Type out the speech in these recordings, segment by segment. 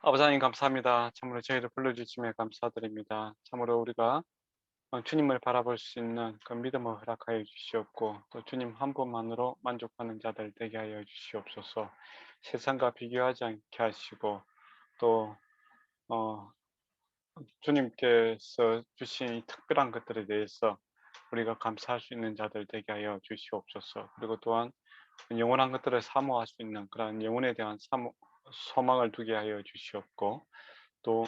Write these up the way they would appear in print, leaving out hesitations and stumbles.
아버사님 감사합니다. 참으로 저희를 불러주심에 감사드립니다. 참으로 우리가 주님을 바라볼 수 있는 그 믿음을 허락하여 주시옵고 또 주님 한 분만으로 만족하는 자들 되게 하여 주시옵소서. 세상과 비교하지 않게 하시고 또 어, 주님께서 주신 이 특별한 것들에 대해서 우리가 감사할 수 있는 자들 되게 하여 주시옵소서. 그리고 또한 영원한 것들을 사모할 수 있는 그런 영혼에 대한 소망을 두게 하여 주시옵고 또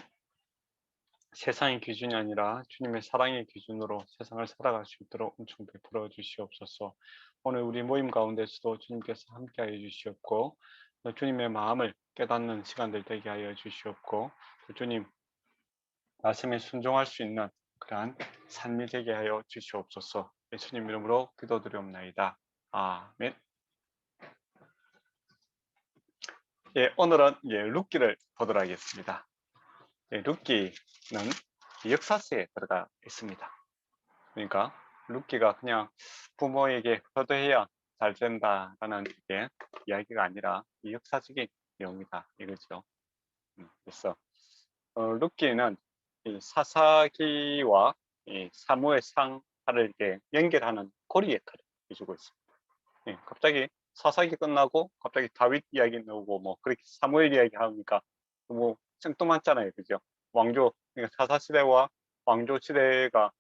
세상의 기준이 아니라 주님의 사랑의 기준으로 세상을 살아갈 수 있도록 은총 베풀어 주시옵소서. 오늘 우리 모임 가운데서도 주님께서 함께하여 주시옵고 또 주님의 마음을 깨닫는 시간들 되게 하여 주시옵고 또 주님 말씀에 순종할 수 있는 그러한 삶이 되게 하여 주시옵소서. 예수님 이름으로 기도드리옵나이다. 아멘. 예, 오늘은 룻기를 보도록 하겠습니다. 룻기는 역사서에 들어가 있습니다. 그러니까 룻기가 그냥 부모에게 효도해야 잘 된다라는 게 이야기가 아니라 이 역사적인 내용이다 이거죠. 그래서 룻기는 이 사사기와 이 사무엘상하를 이렇게 연결하는 고리 역할을 해주고 있습니다. 갑자기 사사기 끝나고 갑자기 다윗 이야기 나오고 뭐 그렇게 사무엘 이야기 하니까 너무 생뚱맞잖아요, 그죠? 왕조 그러니까 사사 시대와 왕조 시대가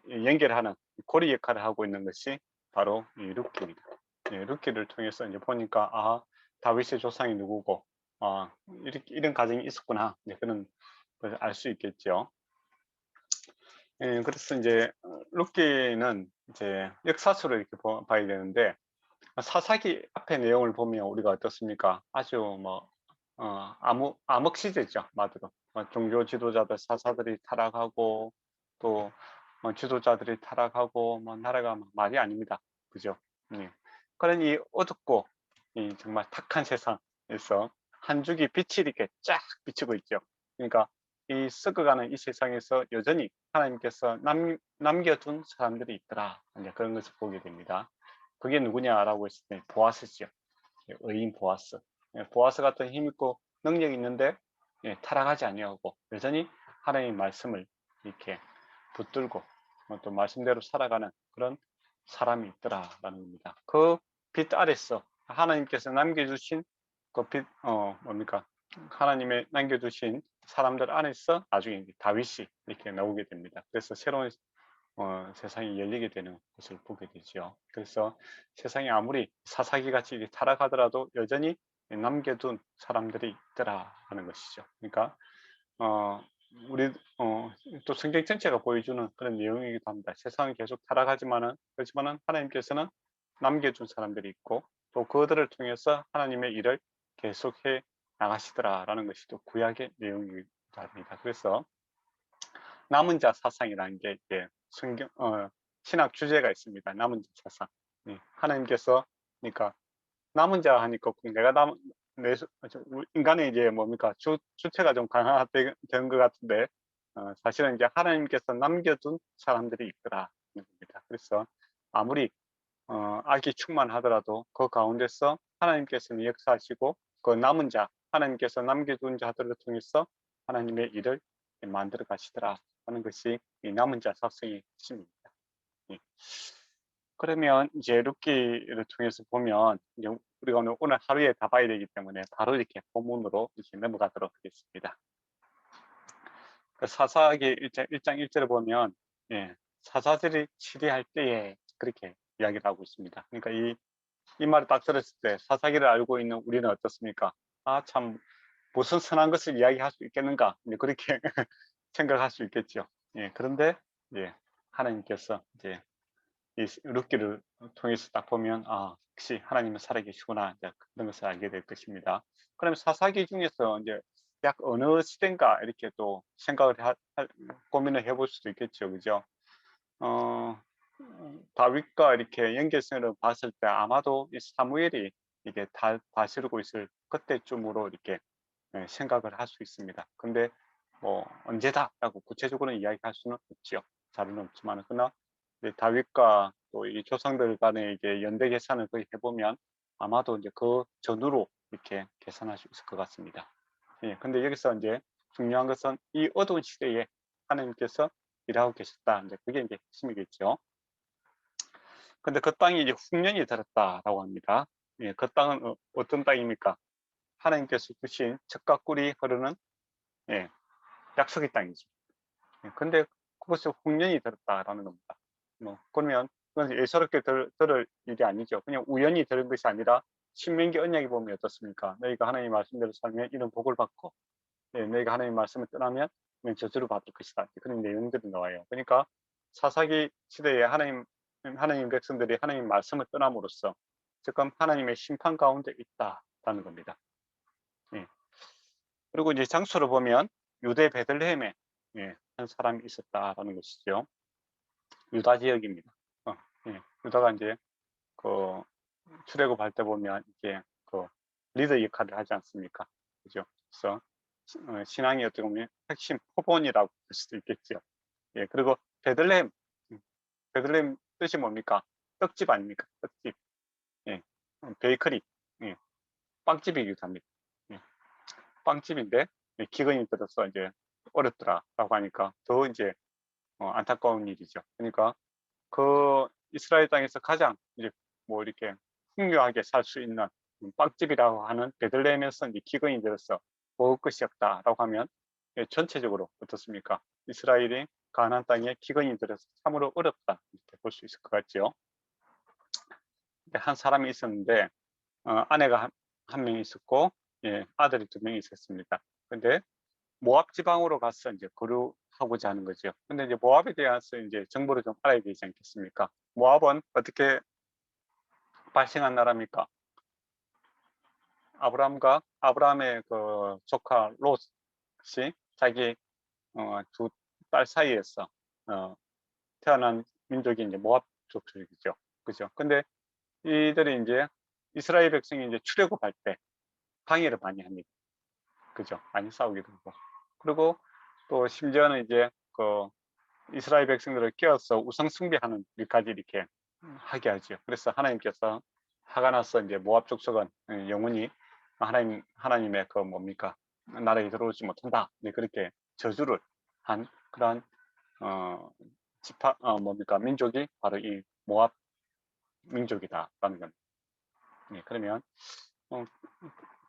연결하는 고리 역할을 하고 있는 것이 바로 이 룻기입니다. 룻기를 통해서 이제 보니까 다윗의 조상이 누구고 이렇게 이런 과정이 있었구나. 그런 걸 알 수 있겠죠. 그래서 이제 룻기는 이제 역사서로 이렇게 봐야 되는데 사사기 앞에 내용을 보면 우리가 어떻습니까? 아주 뭐 암흑 시대죠, 말대로. 종교 지도자들 사사들이 타락하고 또 지도자들이 타락하고 뭐 나라가 말이 아닙니다. 그죠? 예. 그런 이 어둡고 이 정말 탁한 세상에서 한 줄기 빛이 이렇게 쫙 비치고 있죠. 그러니까 이 썩어가는 이 세상에서 여전히 하나님께서 남겨둔 사람들이 있더라. 이제 그런 것을 보게 됩니다. 그게 누구냐라고 했을 때 보아스죠. 의인 보아스. 보아스 같은 힘있고 능력이 있는데 타락하지 아니하고 여전히 하나님의 말씀을 이렇게 붙들고 또 말씀대로 살아가는 그런 사람이 있더라라는 겁니다. 그 빛 아래서 하나님께서 남겨주신 그 빛, 뭡니까? 하나님의 남겨주신 사람들 안에서 나중에 다윗이 이렇게 나오게 됩니다. 그래서 새로운 세상이 열리게 되는 것을 보게 되죠. 그래서 세상이 아무리 사사기같이 타락하더라도 여전히 남겨둔 사람들이 있더라 하는 것이죠. 그러니까 어, 우리 또 성경 전체가 보여주는 그런 내용이기도 합니다. 세상은 계속 타락하지만은 그렇지만은 하나님께서는 남겨준 사람들이 있고 또 그들을 통해서 하나님의 일을 계속해 나가시더라라는 것이 또 구약의 내용이기도 합니다. 그래서 남은 자 사상이라는 게 이제 신학 주제가 있습니다. 남은 자 사상. 하나님께서 그러니까 남은 자 하니까 내가 인간의 이제 뭡니까 주체가 좀 강화된 것 같은데 사실은 이제 하나님께서 남겨둔 사람들이 있더라 겁니다. 그래서 아무리 악이 충만하더라도 그 가운데서 하나님께서는 역사하시고 그 남은 자 하나님께서 남겨둔 자들을 통해서 하나님의 일을 만들어 가시더라 하는 것이 이 남은 자 사성의 핵심입니다. 예. 그러면 이제 룻기를 통해서 보면 이제 우리가 오늘 하루에 다 봐야 되기 때문에 바로 이렇게 본문으로 이렇게 넘어가도록 하겠습니다. 그 사사기 1장 1절을 보면 사사들이 치리할 때에 그렇게 이야기를 하고 있습니다. 그러니까 이 말을 딱 들었을 때 사사기를 알고 있는 우리는 어떻습니까? 참 무슨 선한 것을 이야기할 수 있겠는가? 그렇게 생각할 수 있겠죠. 그런데 하나님께서 이제 이 룻기를 통해서 딱 보면 역시 하나님은 살아계시구나 이제 그런 것을 알게 될 것입니다. 그럼 사사기 중에서 이제 약 어느 시대인가 이렇게 또 생각을 고민을 해볼 수도 있겠죠, 그죠? 어, 다윗과 이렇게 연결성을 봤을 때 아마도 이 사무엘이 이게 다스리고 있을 그때쯤으로 이렇게 생각을 할 수 있습니다. 근데 뭐 언제다라고 구체적으로 이야기할 수는 없죠. 자료는 없지만 그러나 다윗과 또 이 조상들 간의 이게 연대 계산을 거의 해보면 아마도 이제 그 전후로 이렇게 계산할 수 있을 것 같습니다. 예, 근데 여기서 이제 중요한 것은 이 어두운 시대에 하나님께서 일하고 계셨다. 이제 그게 이제 핵심이겠죠. 근데 그 땅이 이제 흉년이 들었다라고 합니다. 예, 그 땅은 어떤 땅입니까? 하나님께서 주신 젖과 꿀이 흐르는, 예, 약속의 땅이죠. 예, 근데 그것이 흉년이 들었다라는 겁니다. 뭐 그러면 그건 예사롭게 들을 일이 아니죠. 그냥 우연히 들은 것이 아니라 신명기 언약에 보면 어떻습니까? 너희가 하나님의 말씀대로 살면 이런 복을 받고, 예, 너희가 하나님의 말씀을 떠나면 저주를 받을 것이다. 그런 내용들이 나와요. 그러니까 사사기 시대에 하나님 백성들이 하나님 말씀을 떠남으로써 지금 하나님의 심판 가운데 있다라는 겁니다. 예. 그리고 이제 장소를 보면 유대 베들레헴에, 예, 한 사람이 있었다라는 것이죠. 유다 지역입니다. 예. 유다가 이제 그 출애굽할 때 보면 이게 그 리더 역할을 하지 않습니까? 그죠? 그래서 신앙이 어떻게 보면 핵심 포본이라고 할 수도 있겠죠. 예, 그리고 베들레헴, 음, 베들레헴 뜻이 뭡니까? 떡집 아닙니까? 떡집. 예, 베이커리, 예, 빵집이기도 합니다. 예, 빵집인데, 예, 기근이 들어서 이제 어렵더라라고 하니까 더 이제 안타까운 일이죠. 그러니까 그 이스라엘 땅에서 가장 이제 뭐 이렇게 풍요하게 살 수 있는 빵집이라고 하는 베들레헴에서 이제 기근이 들어서 먹을 것이 없다라고 하면, 예, 전체적으로 어떻습니까? 이스라엘이 가나안 땅에 기근이 들어서 참으로 어렵다 이렇게 볼 수 있을 것 같죠. 한 사람이 있었는데 아내가 한 명 있었고, 예, 아들이 2명이 있었습니다. 근데 모압 지방으로 가서 이제 거류하고자 하는 거죠. 근데 이제 모압에 대해서 이제 정보를 좀 알아야 되지 않겠습니까? 모압은 어떻게 발생한 나라입니까? 아브라함의 그 조카 롯이 자기 두 딸 사이에서 태어난 민족이 이제 모압 족속이죠. 그죠? 근데 이들이 이제 이스라엘 백성이 이제 출애굽할 때 방해를 많이 합니다. 그죠? 많이 싸우기도 하고. 그리고 또 심지어는 이제 그 이스라엘 백성들을 깨워서 우상 숭배하는 일까지 이렇게 하게 하죠. 그래서 하나님께서 화가 나서 이제 모압 족속은 영원히 하나님의 그 뭡니까 나라에 들어오지 못한다. 네, 그렇게 저주를 한 그러한 뭡니까 민족이 바로 이 모압 민족이다라는 겁니다. 네, 그러면 어,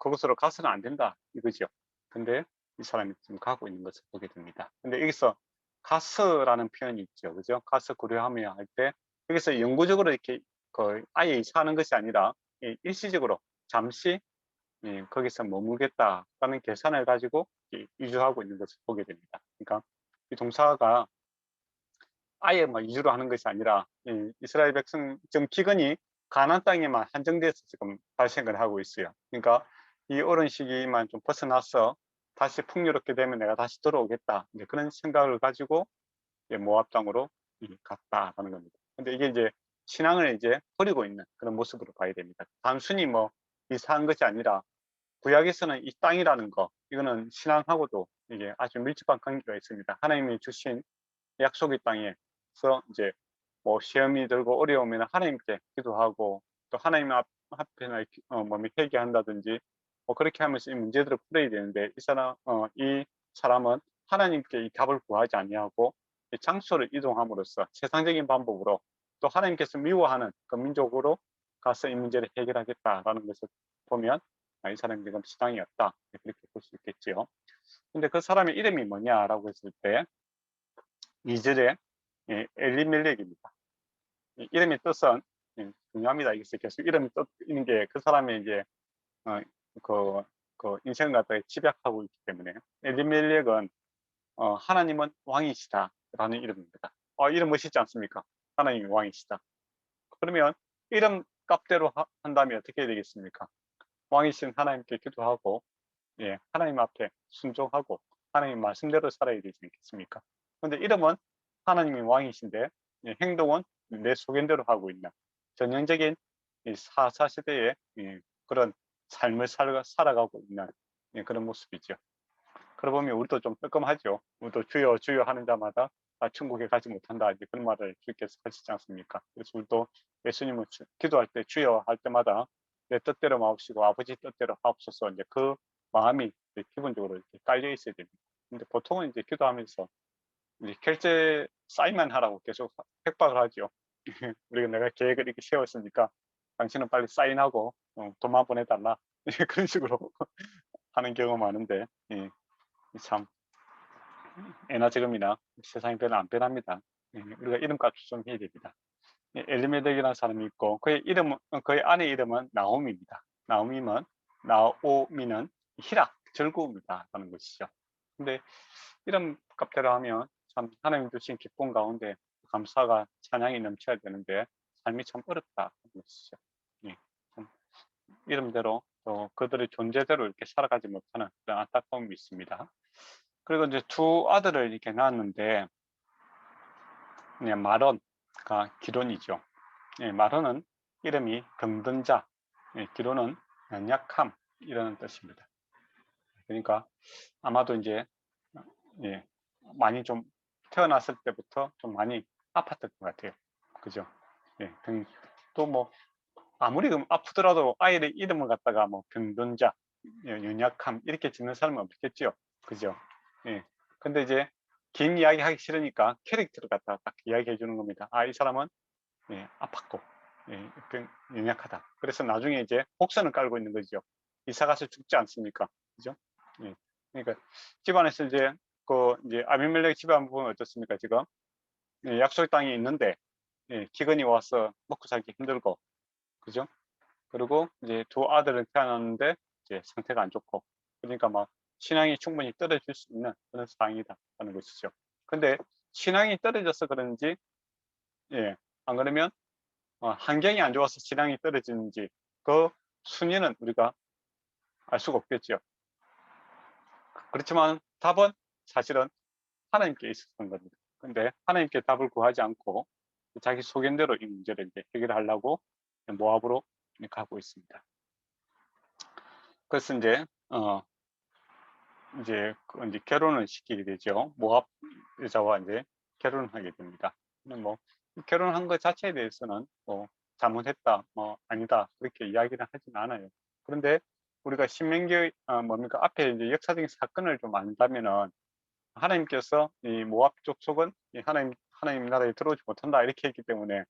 그곳으로 가서는 안 된다 이거죠. 근데 이 사람이 지금 가고 있는 것을 보게 됩니다. 근데 여기서 가스라는 표현이 있죠. 그죠? 가스 고려하며 할 때 여기서 영구적으로 이렇게 아예 이사하는 것이 아니라 일시적으로 잠시 거기서 머물겠다라는 계산을 가지고 이주하고 있는 것을 보게 됩니다. 그러니까 이 동사가 아예 뭐 이주를 하는 것이 아니라 이스라엘 백성 지금 기근이 가나안 땅에만 한정돼서 지금 발생을 하고 있어요. 그러니까 이 어려운 시기만 좀 벗어나서 다시 풍요롭게 되면 내가 다시 들어오겠다. 이제 그런 생각을 가지고 모압 땅으로 갔다라는 겁니다. 근데 이게 이제 신앙을 이제 버리고 있는 그런 모습으로 봐야 됩니다. 단순히 뭐 이사한 것이 아니라 구약에서는 이 땅이라는 거 이거는 신앙하고도 이게 아주 밀접한 관계가 있습니다. 하나님이 주신 약속의 땅에서 이제 뭐 시험이 들고 어려우면 하나님께 기도하고 또 하나님 앞에나 회개한다든지 뭐 그렇게 하면서 이 문제들을 풀어야 되는데 이 사람은 하나님께 이 답을 구하지 아니하고 이 장소를 이동함으로써 세상적인 방법으로 또 하나님께서 미워하는 그 민족으로 가서 이 문제를 해결하겠다라는 것을 보면 이 사람이 지금 신앙이 없다 그렇게 볼 수 있겠지요. 근데 그 사람의 이름이 뭐냐라고 했을 때 2절에 엘리멜렉입니다. 이름의 뜻은 중요합니다. 이게 계속 이름이 뜨는 게 그 사람의 이제 어, 그, 그 인생을 갖다가 집약하고 있기 때문에 엘리멜렉은 하나님은 왕이시다라는 이름입니다. 이름 멋있지 않습니까? 하나님이 왕이시다. 그러면 이름 값대로 한다면 어떻게 해야 되겠습니까? 왕이신 하나님께 기도하고 하나님 앞에 순종하고 하나님 말씀대로 살아야 되지 않겠습니까? 그런데 이름은 하나님이 왕이신데 행동은 내 소견대로 하고 있는 전형적인 사사시대의 그런 삶을 살아가고 있는 그런 모습이죠. 그러고 보면 우리도 좀 뜨끔하죠. 우리도 주여 주여 하는 자마다 천국에 가지 못한다 이제 그런 말을 주께서 하시지 않습니까? 그래서 우리도 예수님을 기도할 때 주여 할 때마다 내 뜻대로 마옵시고 아버지 뜻대로 하옵소서 이제 그 마음이 기본적으로 이렇게 깔려 있어야 됩니다. 근데 보통은 이제 기도하면서 이제 결제 사인만 하라고 계속 협박을 하죠. 우리가 내가 계획을 이렇게 세웠으니까 당신은 빨리 사인하고 돈만 보내달라. 그런 식으로 하는 경우가 많은데, 예, 참 애나 지금이나 세상이 별로 안 변합니다. 예, 우리가 이름값 좀 해야 됩니다. 예, 엘리메덱이라는 사람이 있고 그의 아내 이름은 나오미입니다. 나오미는 희락, 즐거움이다라는 것이죠. 근데 이름 값대로 하면 참 하나님 주신 기쁨 가운데 감사가 찬양이 넘쳐야 되는데 삶이 참 어렵다는 것이죠. 예, 참 이름대로 또 그들의 존재대로 이렇게 살아가지 못하는 그런 안타까움이 있습니다. 그리고 이제 두 아들을 이렇게 낳았는데, 마론과 기론이죠. 예, 마론은 이름이 병든 자, 예, 기론은 연약함 이라는 뜻입니다. 그러니까 아마도 이제 예, 많이 좀 태어났을 때부터 좀 많이 아팠던 것 같아요. 그죠? 예, 또 뭐 아무리 아프더라도 아이의 이름을 갖다가 뭐 병든 자, 예, 연약함 이렇게 짓는 사람은 없겠죠. 그죠? 예. 근데 이제 긴 이야기 하기 싫으니까 캐릭터를 갖다가 딱 이야기해 주는 겁니다. 아, 이 사람은 예, 아팠고 예, 연약하다. 그래서 나중에 이제 복선을 깔고 있는 거죠. 이사 가서 죽지 않습니까? 그죠? 예. 그러니까 집안에서 이제 아비멜렉 집안 보면 어떻습니까? 지금 예, 약속 땅이 있는데 예, 기근이 와서 먹고 살기 힘들고, 그죠? 그리고 이제 두 아들을 태어났는데 이제 상태가 안 좋고, 그러니까 막 신앙이 충분히 떨어질 수 있는 그런 상황이다라는 것이죠. 근데 신앙이 떨어져서 그런지, 예, 안 그러면 환경이 안 좋아서 신앙이 떨어지는지 그 순위는 우리가 알 수가 없겠죠. 그렇지만 답은 사실은 하나님께 있었던 겁니다. 근데 하나님께 답을 구하지 않고 자기 소견대로 이 문제를 이제 해결하려고 모압으로 가고 있습니다. 그래서 이제 결혼을 시키게 되죠. 모압 여자와 이제 결혼을 하게 됩니다. 근데 뭐 결혼한 것 자체에 대해서는 뭐 잘못했다, 뭐 아니다 그렇게 이야기를 하진 않아요. 그런데 우리가 신명기 뭡니까 앞에 이제 역사적인 사건을 좀 안다면은 하나님께서 이 모압 족속은 하나님 나라에 들어오지 못한다 이렇게 했기 때문에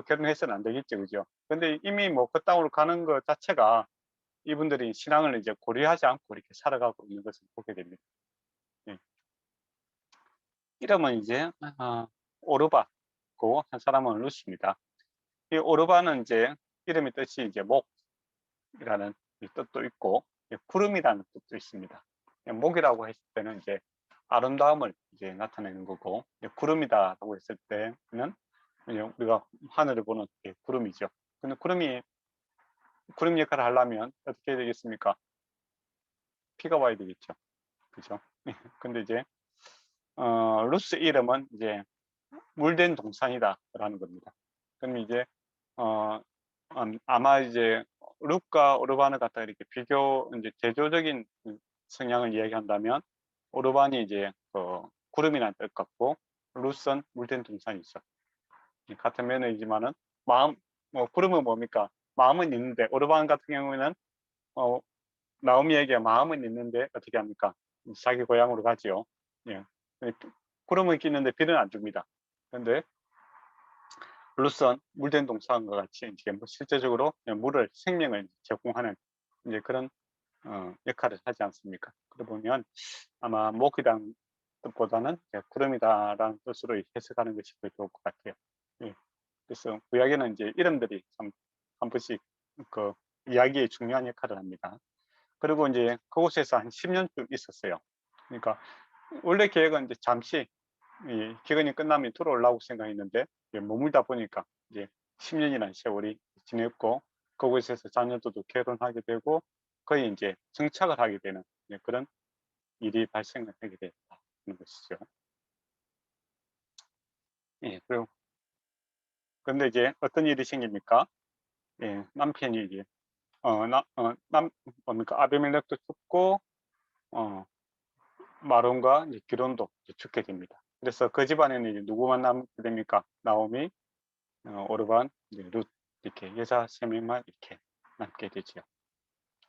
결혼해서는 안 되겠죠, 그죠? 근데 이미 뭐 그 땅으로 가는 것 자체가 이분들이 신앙을 이제 고려하지 않고 이렇게 살아가고 있는 것을 보게 됩니다. 예. 이름은 이제 오르바고 한 사람은 루시입니다. 이 오르바는 이제 이름의 뜻이 이제 목이라는 뜻도 있고 구름이라는 뜻도 있습니다. 목이라고 했을 때는 이제 아름다움을 이제 나타내는 거고, 구름이다라고 했을 때는 우리가 하늘을 보는 구름이죠. 근데 구름 역할을 하려면 어떻게 해야 되겠습니까? 비가 와야 되겠죠. 그죠? 근데 이제 루스 이름은 이제 물된 동산이다라는 겁니다. 그럼 이제 어, 아마 이제 룩과 오르반을 갖다 이렇게 이제 대조적인 성향을 이야기한다면 오르반이 이제 구름이라는 뜻 같고 루스는 물된 동산이죠. 같은 면이지만은 구름은 뭡니까? 마음은 있는데 오르반 같은 경우에는 어, 나오미에게 마음은 있는데 어떻게 합니까? 자기 고향으로 가지요. 예. 구름은 끼는데 비는 안 줍니다. 그런데 루선 물된 동산과 같이 이제 뭐 실제적으로 생명을 제공하는 이제 그런 역할을 하지 않습니까? 그러다 보면 아마 목이란 뜻보다는 구름이다라는 뜻으로 해석하는 것이 더 좋을 것 같아요. 예. 그래서 구약에는 이제 이름들이 참 한 번씩 그 이야기에 중요한 역할을 합니다. 그리고 이제 그곳에서 한 10년쯤 있었어요. 그러니까 원래 계획은 이제 잠시 이 기근이 끝나면 들어오려고 생각했는데 머물다 보니까 이제 10년이라는 세월이 지냈고 그곳에서 자녀들도 결혼하게 되고 거의 이제 정착을 하게 되는 그런 일이 발생을 하게 됐다는 것이죠. 예, 그리고 근데 이제 어떤 일이 생깁니까? 예, 남편이 이제 뭡니까 아비멜렉도 죽고 마론과 이제 기론도 이제 죽게 됩니다. 그래서 그 집안에는 이제 누구만 남게 됩니까? 나오미, 오르반, 이제 룻 이렇게 여자 3명만 이렇게 남게 되죠.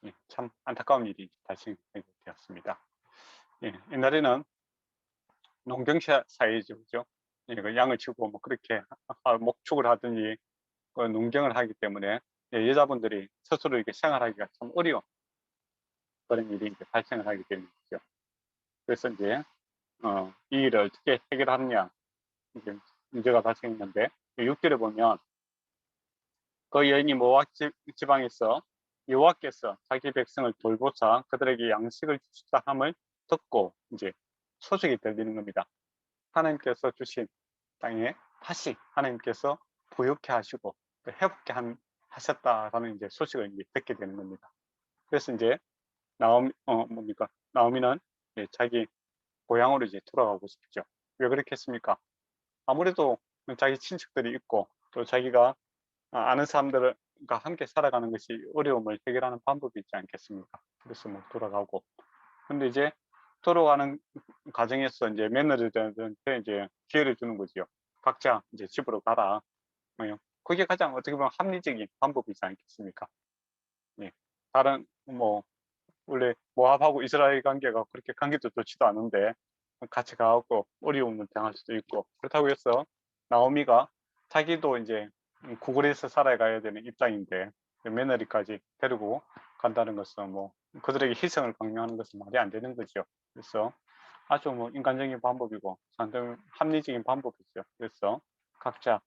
예, 참 안타까운 일이 발생하게 되었습니다. 예, 옛날에는 농경사 사회죠, 그죠? 예, 그 양을 치고 뭐 그렇게 목축을 하든지 그 농경을 하기 때문에 예, 여자분들이 스스로 이렇게 생활하기가 참 어려운 그런 일이 이제 발생을 하게 되는 거죠. 그래서 이제 이 일을 어떻게 해결하느냐 이제 문제가 발생했는데 6절에 보면 그 여인이 모압 지방에서 여호와께서 자기 백성을 돌보사 그들에게 양식을 주시다 함을 듣고 이제 소식이 들리는 겁니다. 하나님께서 주신 땅에 다시 하나님께서 부유케 하시고 회복케 하셨다라는 이제 소식을 이제 듣게 되는 겁니다. 그래서 이제 나오미는 이제 자기 고향으로 이제 돌아가고 싶죠. 왜 그렇겠습니까? 아무래도 자기 친척들이 있고 또 자기가 아는 사람들과 함께 살아가는 것이 어려움을 해결하는 방법이 있지 않겠습니까? 그래서 뭐 돌아가고. 근데 이제 돌아가는 과정에서 이제 며느리들한테 이제 기회를 주는 거지요. 각자 이제 집으로 가라. 그게 가장 어떻게 보면 합리적인 방법이지 않겠습니까? 예. 다른 뭐 원래 모압하고 이스라엘 관계가 그렇게 관계도 좋지도 않은데 같이 가고 어려움을 당할 수도 있고 그렇다고 해서 나오미가 자기도 이제 구글에서 살아가야 되는 입장인데 며느리까지 데리고 간다는 것은 뭐 그들에게 희생을 강요하는 것은 말이 안 되는 거죠. 그래서 아주 뭐 인간적인 방법이고 상당히 합리적인 방법이죠. 그래서 각자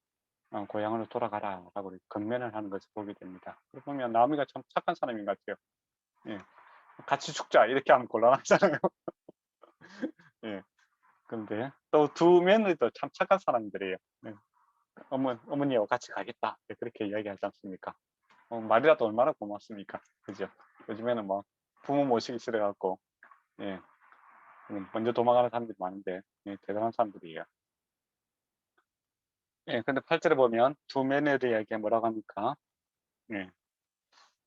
고향으로 돌아가라라고 건면을 하는 것을 보게 됩니다. 그러고 보면 나오미가 참 착한 사람인 것 같아요. 예. 같이 죽자 이렇게 하면 곤란하잖아요. 예. 근데 또 두 며느리도 참 착한 사람들이에요. 예. 어머니하고 같이 가겠다 그렇게 이야기하지 않습니까? 말이라도 얼마나 고맙습니까? 그죠? 요즘에는 뭐 부모 모시기 싫어갖고 예. 먼저 도망가는 사람들이 많은데 예, 대단한 사람들이에요. 예, 근데 8절에 보면 두 며느리에게 뭐라고 합니까? 예.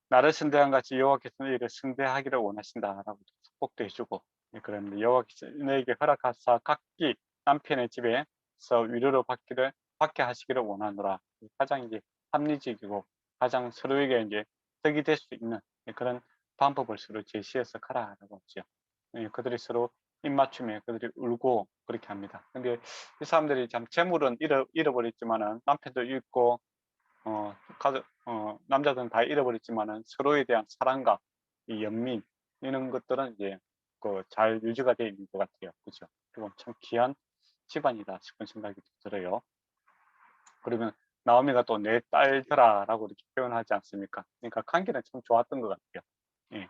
나를 승대한 같이 여호와께서 너희를 승대하기를 원하신다라고 축복도 해주고 예, 그런데 여호와께서 너에게 허락하사 각기 남편의 집에서 위로를 받게 하시기를 원하노라. 가장 이제 합리적이고 가장 서로에게 이제 덕이 될 수 있는 그런 방법을 서로 제시해서 가라라고 하죠. 예, 그들이 서로 입맞춤에 그들이 울고 그렇게 합니다. 근데 이 사람들이 참 재물은 잃어버렸지만은 남편도 잃고 남자들은 다 잃어버렸지만은 서로에 대한 사랑과 이 연민 이런 것들은 이제 잘 유지가 되어 있는 것 같아요. 그죠? 그리고 참 귀한 집안이다 싶은 생각이 들어요. 그러면 나오미가 또 내 딸들아라고 이렇게 표현하지 않습니까? 그러니까 관계는 참 좋았던 것 같아요. 예,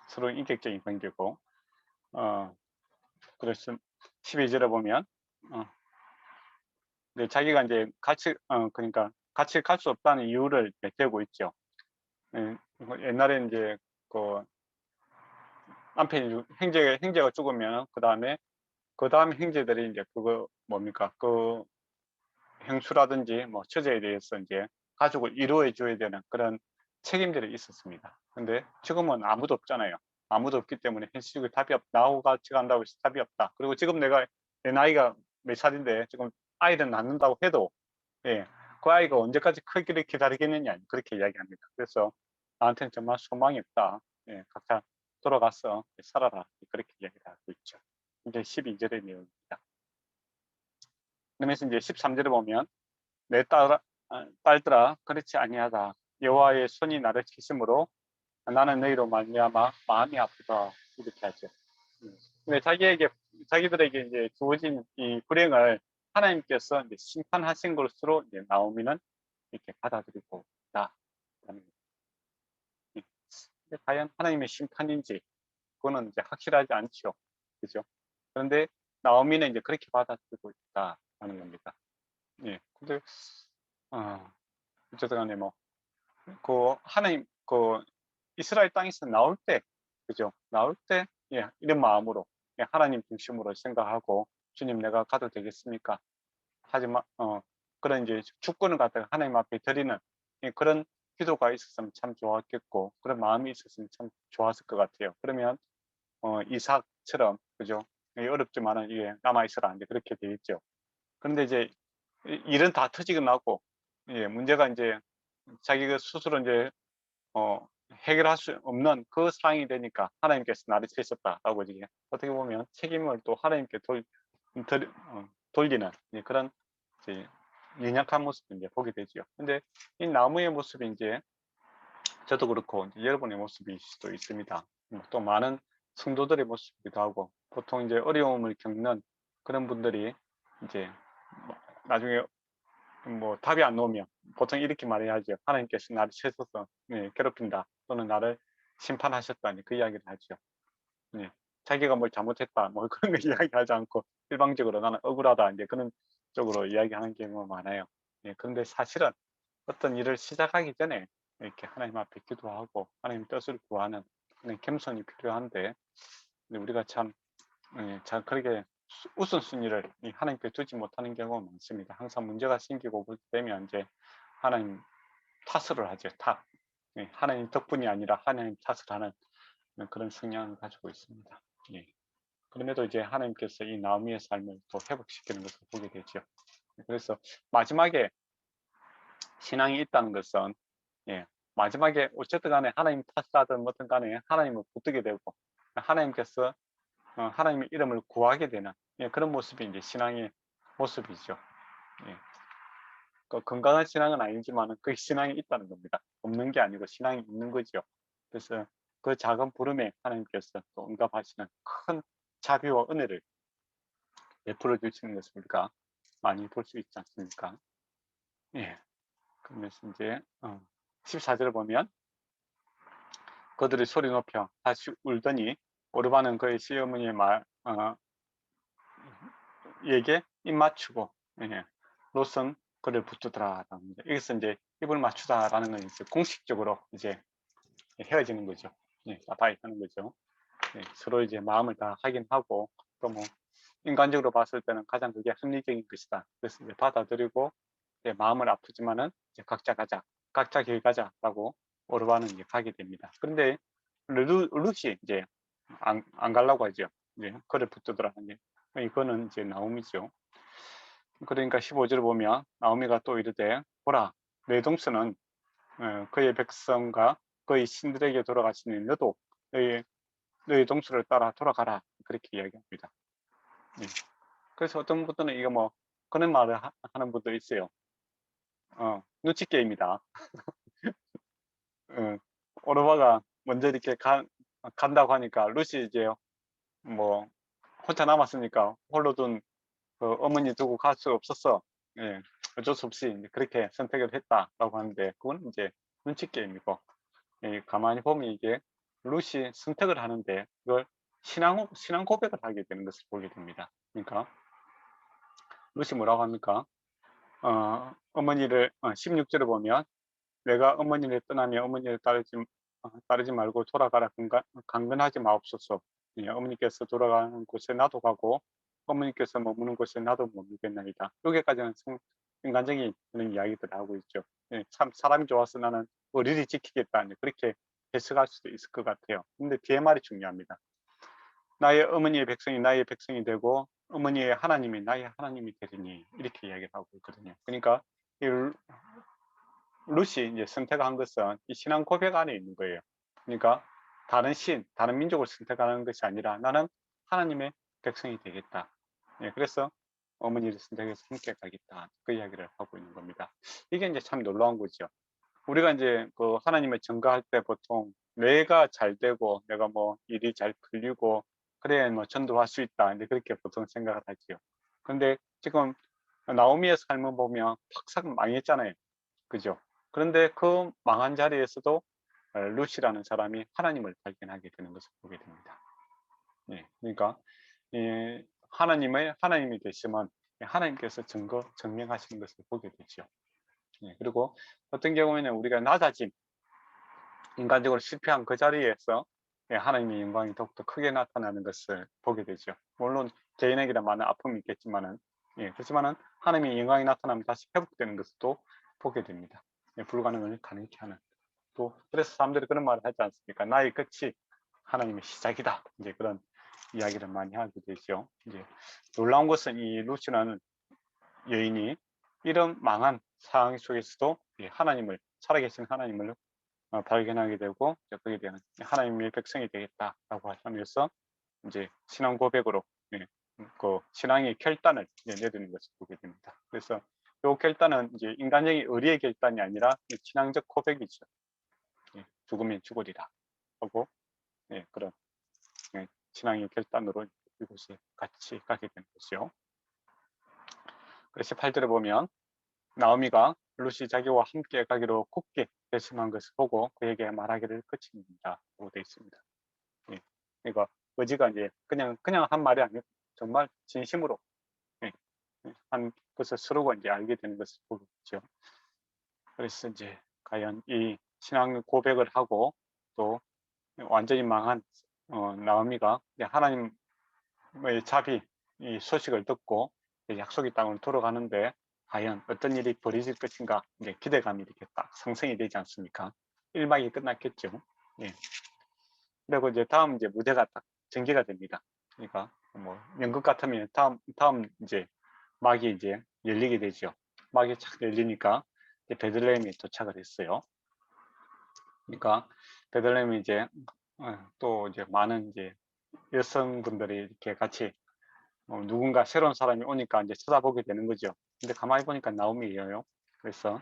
서로 인격적인 관계고, 그래서 12절에 보면, 자기가 이제 그러니까 같이 갈 수 없다는 이유를 대고 있죠. 예, 옛날에 이제 그 남편이 형제가 죽으면 그 다음 형제들이 이제 그거 뭡니까 그 형수라든지 뭐 처제에 대해서 이제 가족을 이루어 줘야 되는 그런 책임들이 있었습니다. 근데 지금은 아무도 없잖아요. 아무도 없기 때문에 현실적으로 답이 나하고 같이 간다고 해서 답이 없다. 그리고 지금 내 나이가 몇 살인데 지금 아이를 낳는다고 해도 예, 그 아이가 언제까지 크기를 기다리겠느냐 그렇게 이야기합니다. 그래서 나한테는 정말 소망이 없다. 예, 각자 돌아가서 살아라 그렇게 이야기를 하고 있죠. 이제 12절의 내용입니다. 그러면서 이제 13절에 보면 내 딸들아 그렇지 아니하다. 여호와의 손이 나를 치심으로 나는 너희로 말미암아 마음이 아프다 이렇게 하죠. 근데 자기들에게 이제 주어진 이 불행을 하나님께서 이제 심판하신 것으로 이제 나오미는 이렇게 받아들이고 있다라는 거죠. 과연 하나님의 심판인지 그거는 이제 확실하지 않죠. 그죠? 그런데 나오미는 이제 그렇게 받아들이고 있다라는 겁니다. 예. 근데 어쨌든 간에 뭐 하나님 이스라엘 땅에서 나올 때 그죠? 나올 때 예, 이런 마음으로 예, 하나님 중심으로 생각하고 주님 내가 가도 되겠습니까? 하지만 그런 이제 주권을 갖다가 하나님 앞에 드리는 예, 그런 기도가 있었으면 참 좋았겠고 그런 마음이 있었으면 참 좋았을 것 같아요. 그러면 이삭처럼 그죠? 어렵지만은 이게 남아 있어라 이제 그렇게 돼 있죠. 그런데 이제 일은 다 터지고 나고 예, 문제가 이제 자기가 스스로 이제 어, 해결할 수 없는 그 상황이 되니까 하나님께서 나를 치셨다라고 이제 어떻게 보면 책임을 또 하나님께 돌리는 그런 이제 연약한 모습을 이제 보게 되죠. 근데 이 나무의 모습이 이제 저도 그렇고 이제 여러분의 모습일 수도 있습니다. 또 많은 성도들의 모습이기도 하고 보통 이제 어려움을 겪는 그런 분들이 이제 뭐 나중에 뭐 답이 안 나오면 보통 이렇게 말해야 하죠. 하나님께서 나를 치셔서 괴롭힌다 또는 나를 심판하셨다 그 이야기를 하죠. 예. 자기가 뭘 잘못했다 뭐 그런 거 이야기하지 않고 일방적으로 나는 억울하다 이제 그런 쪽으로 이야기하는 경우가 많아요. 예. 그런데 사실은 어떤 일을 시작하기 전에 이렇게 하나님 앞에 기도하고 하나님 뜻을 구하는 그런 겸손이 필요한데 우리가 참 그렇게 우선순위를 하나님께 두지 못하는 경우가 많습니다. 항상 문제가 생기고 그럴 때면 이제 하나님 탓을 하죠. 탓. 하나님 덕분이 아니라 하나님 탓을 하는 그런 성향을 가지고 있습니다. 예. 그럼에도 이제 하나님께서 이 나오미의 삶을 또 회복시키는 것을 보게 되죠. 그래서 마지막에 신앙이 있다는 것은 마지막에 어쨌든 간에 하나님 탓하든 뭐든 간에 하나님을 붙들게 되고 하나님께서 하나님의 이름을 구하게 되는 그런 모습이 이제 신앙의 모습이죠. 예. 건강한 신앙은 아니지만 그 신앙이 있다는 겁니다. 없는 게 아니고 신앙이 있는 거죠. 그래서 그 작은 부름에 하나님께서 또 응답하시는 큰 자비와 은혜를 베풀어 주시는 것을 우리가 많이 볼 수 있지 않습니까? 예. 그러면서 이제 14절을 보면 그들이 소리 높여 다시 울더니 오르반은 그의 시어머니의 얘기에 입 맞추고 롯은 그를 붙들더라. 여기서 이제 입을 맞추다라는 건 이제 공식적으로 이제 헤어지는 거죠. 바이 하는 거죠. 서로 이제 마음을 다 확인하고 또 뭐 인간적으로 봤을 때는 가장 그게 합리적인 것이다. 그래서 이제 받아들이고 마음을 아프지만은 이제 각자 가자, 각자 길 가자라고 오르반은 이제 가게 됩니다. 그런데 룻이 이제 안 가려고 하죠. 그를 붙들더라. 이거는 이제 나옴이죠. 그러니까 15절을 보면 나오미가 또 이르되 보라 내 동서는 그의 백성과 그의 신들에게 돌아가시니 너도 너의 동서를 따라 돌아가라 그렇게 이야기합니다. 그래서 어떤 분들은 이거 뭐 그런 말을 하는 분도 있어요. 눈치 게임이다. 오르바가 먼저 이렇게 간다고 하니까 루시 이제 뭐 혼자 남았으니까 홀로 둔 어머니 두고 갈 수 없었어. 어쩔 수 없이 그렇게 선택을 했다라고 하는데 그건 이제 눈치 게임이고 가만히 보면 이게 룻이 선택을 하는데 그걸 신앙 고백을 하게 되는 것을 보게 됩니다. 그러니까 룻이 뭐라고 합니까? 어머니를 16절을 보면 내가 어머니를 떠나며 어머니를 따르지 말고 돌아가라 강건하지 마옵소서. 어머니께서 돌아가는 곳에 나도 가고 어머니께서 머무는 곳에 나도 머물겠나이다. 여기까지는 인간적인 그런 이야기들을 하고 있죠. 참 사람이 좋아서 나는 의리를 지키겠다. 그렇게 해석할 수도 있을 것 같아요. 근데 뒤에 말이 중요합니다. 나의 어머니의 백성이 나의 백성이 되고 어머니의 하나님이 나의 하나님이 되리니 이렇게 이야기를 하고 있거든요. 그러니까 이 룻이 이제 선택한 것은 이 신앙 고백 안에 있는 거예요. 그러니까 다른 민족을 선택하는 것이 아니라 나는 하나님의 백성이 되겠다. 그래서 어머니를 선택해서 함께 가겠다. 그 이야기를 하고 있는 겁니다. 이게 이제 참 놀라운 거죠. 우리가 이제 그 하나님을 증거할 때 보통 내가 잘 되고 내가 뭐 일이 잘 풀리고 그래야 뭐 전도할 수 있다. 이제 그렇게 보통 생각을 하지요. 그런데 지금 나오미의 삶을 보면 팍싹 망했잖아요. 그죠? 그런데 그 망한 자리에서도 룻이라는 사람이 하나님을 발견하게 되는 것을 보게 됩니다. 그러니까 하나님이 되시면 하나님께서 증명하시는 것을 보게 되죠. 그리고 어떤 경우에는 우리가 낮아진 인간적으로 실패한 그 자리에서 하나님의 영광이 더욱더 크게 나타나는 것을 보게 되죠. 물론 개인에게는 많은 아픔이 있겠지만은 그렇지만은 하나님의 영광이 나타나면 다시 회복되는 것을 또 보게 됩니다. 불가능을 가능케 하는. 또 그래서 사람들이 그런 말을 하지 않습니까? 나의 끝이 하나님의 시작이다. 이제 그런 이야기를 많이 하게 되죠. 이제 놀라운 것은 이 루시라는 여인이 이런 망한 상황 속에서도 살아계신 하나님을 발견하게 되고 이제 거기에 대한 하나님의 백성이 되겠다라고 하면서 이제 신앙 고백으로 예, 그 신앙의 결단을 이제 내리는 것을 보게 됩니다. 그래서 이 결단은 이제 인간적인 의리의 결단이 아니라 신앙적 고백이죠. 예, 죽으면 죽으리라 하고 예, 그런 예, 신앙의 결단으로 이곳에 같이 가게 되는 것이요. 그래서 8절에 보면 나오미가 룻이 자기와 함께 가기로 굳게 결심한 것을 보고 그에게 말하기를 그칩니다. 라고 되어 있습니다. 예. 그러니까 의지가 이제 그냥 한 말이 아니고 정말 진심으로 예. 한 것을 서로가 이제 알게 되는 것을 보겠죠. 그래서 이제 과연 이 신앙 고백을 하고 또 완전히 망한 나오미가 하나님의 자비 이 소식을 듣고 약속의 땅으로 돌아가는데 과연 어떤 일이 벌어질 것인가 이제 기대감이 이렇게 딱 상승이 되지 않습니까? 1막이 끝났겠죠. 예. 그리고 이제 다음 이제 무대가 딱 전개가 됩니다. 그러니까 뭐 연극 같으면 다음 이제 막이 이제 열리게 되죠. 막이 착 열리니까 이제 베들레헴에 도착을 했어요. 그러니까 베들레헴이 이제 또 이제 많은 이제 여성분들이 이렇게 같이 누군가 새로운 사람이 오니까 이제 쳐다보게 되는 거죠. 근데 가만히 보니까 나오미예요. 그래서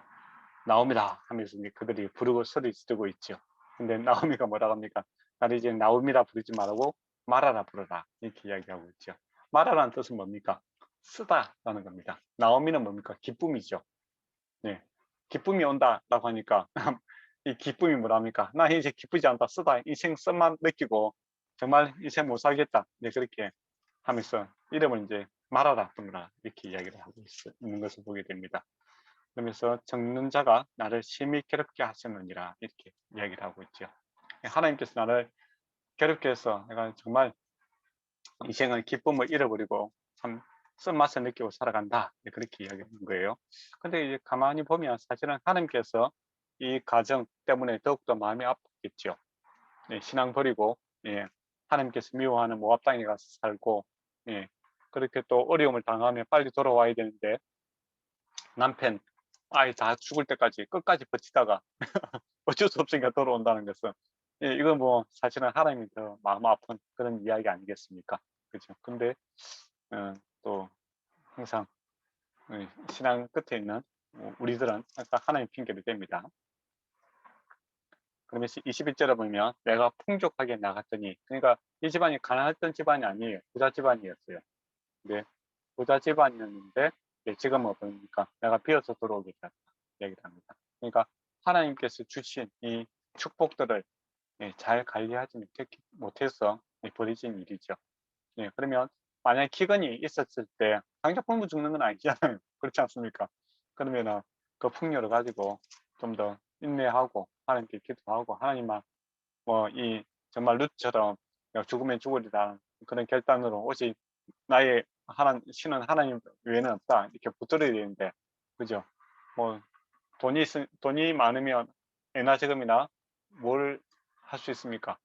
나오미라 하면서 이제 그들이 부르고 소리 지르고 있죠. 근데 나오미가 뭐라고 합니까? 나를 이제 나오미라 부르지 말고 마라라 부르라 이렇게 이야기하고 있죠. 마라라는 뜻은 뭡니까? 쓰다라는 겁니다. 나오미는 뭡니까? 기쁨이죠. 네. 기쁨이 온다라고 하니까 이 기쁨이 뭐랍니까? 나 이제 기쁘지 않다. 쓰다. 인생 쓴만 느끼고 정말 인생 못 살겠다. 네, 그렇게 하면서 이름을 이제 말하라 부르라 이렇게 이야기를 하고 있는 것을 보게 됩니다. 그러면서 적는 자가 나를 심히 괴롭게 하셨느니라 이렇게 이야기를 하고 있죠. 하나님께서 나를 괴롭게 해서 내가 정말 인생의 기쁨을 잃어버리고 참 쓴맛을 느끼고 살아간다 그렇게 이야기하는 거예요. 근데 이제 가만히 보면 사실은 하나님께서 이 가정 때문에 더욱더 마음이 아팠겠죠. 예, 신앙 버리고 예, 하나님께서 미워하는 모압 땅에 가서 살고 예, 그렇게 또 어려움을 당하면 빨리 돌아와야 되는데 남편 아이 다 죽을 때까지 끝까지 버티다가 어쩔 수 없으니까 돌아온다는 것은 예, 이건 뭐 사실은 하나님이 더 마음 아픈 그런 이야기 아니겠습니까? 그죠? 근데 또 항상 신앙 끝에 있는 우리들은 항상 하나님 핑계를 댑니다. 그러면서 21절에 보면 내가 풍족하게 나갔더니 그러니까 이 집안이 가난했던 집안이 아니에요. 부자 집안이었어요. 근데 부자 집안이었는데 지금은 보니까 내가 비어서 들어오게 되었다. 얘기를 합니다. 그러니까 하나님께서 주신 이 축복들을 잘 관리하지 못해서 벌어진 일이죠. 그러면 만약에 기근이 있었을 때 당장 굶어 죽는 건 아니잖아요. 그렇지 않습니까? 그러면은 그 풍요를 가지고 좀 더 인내하고 하나님께 기도하고 하나님만 뭐 이 정말 룻처럼 죽으면 죽으리라 그런 결단으로 오직 나의 신은 하나님 외에는 없다 이렇게 붙들어야 되는데 그죠? 뭐 돈이 많으면 애나 저금이나 뭘 할 수 있습니까?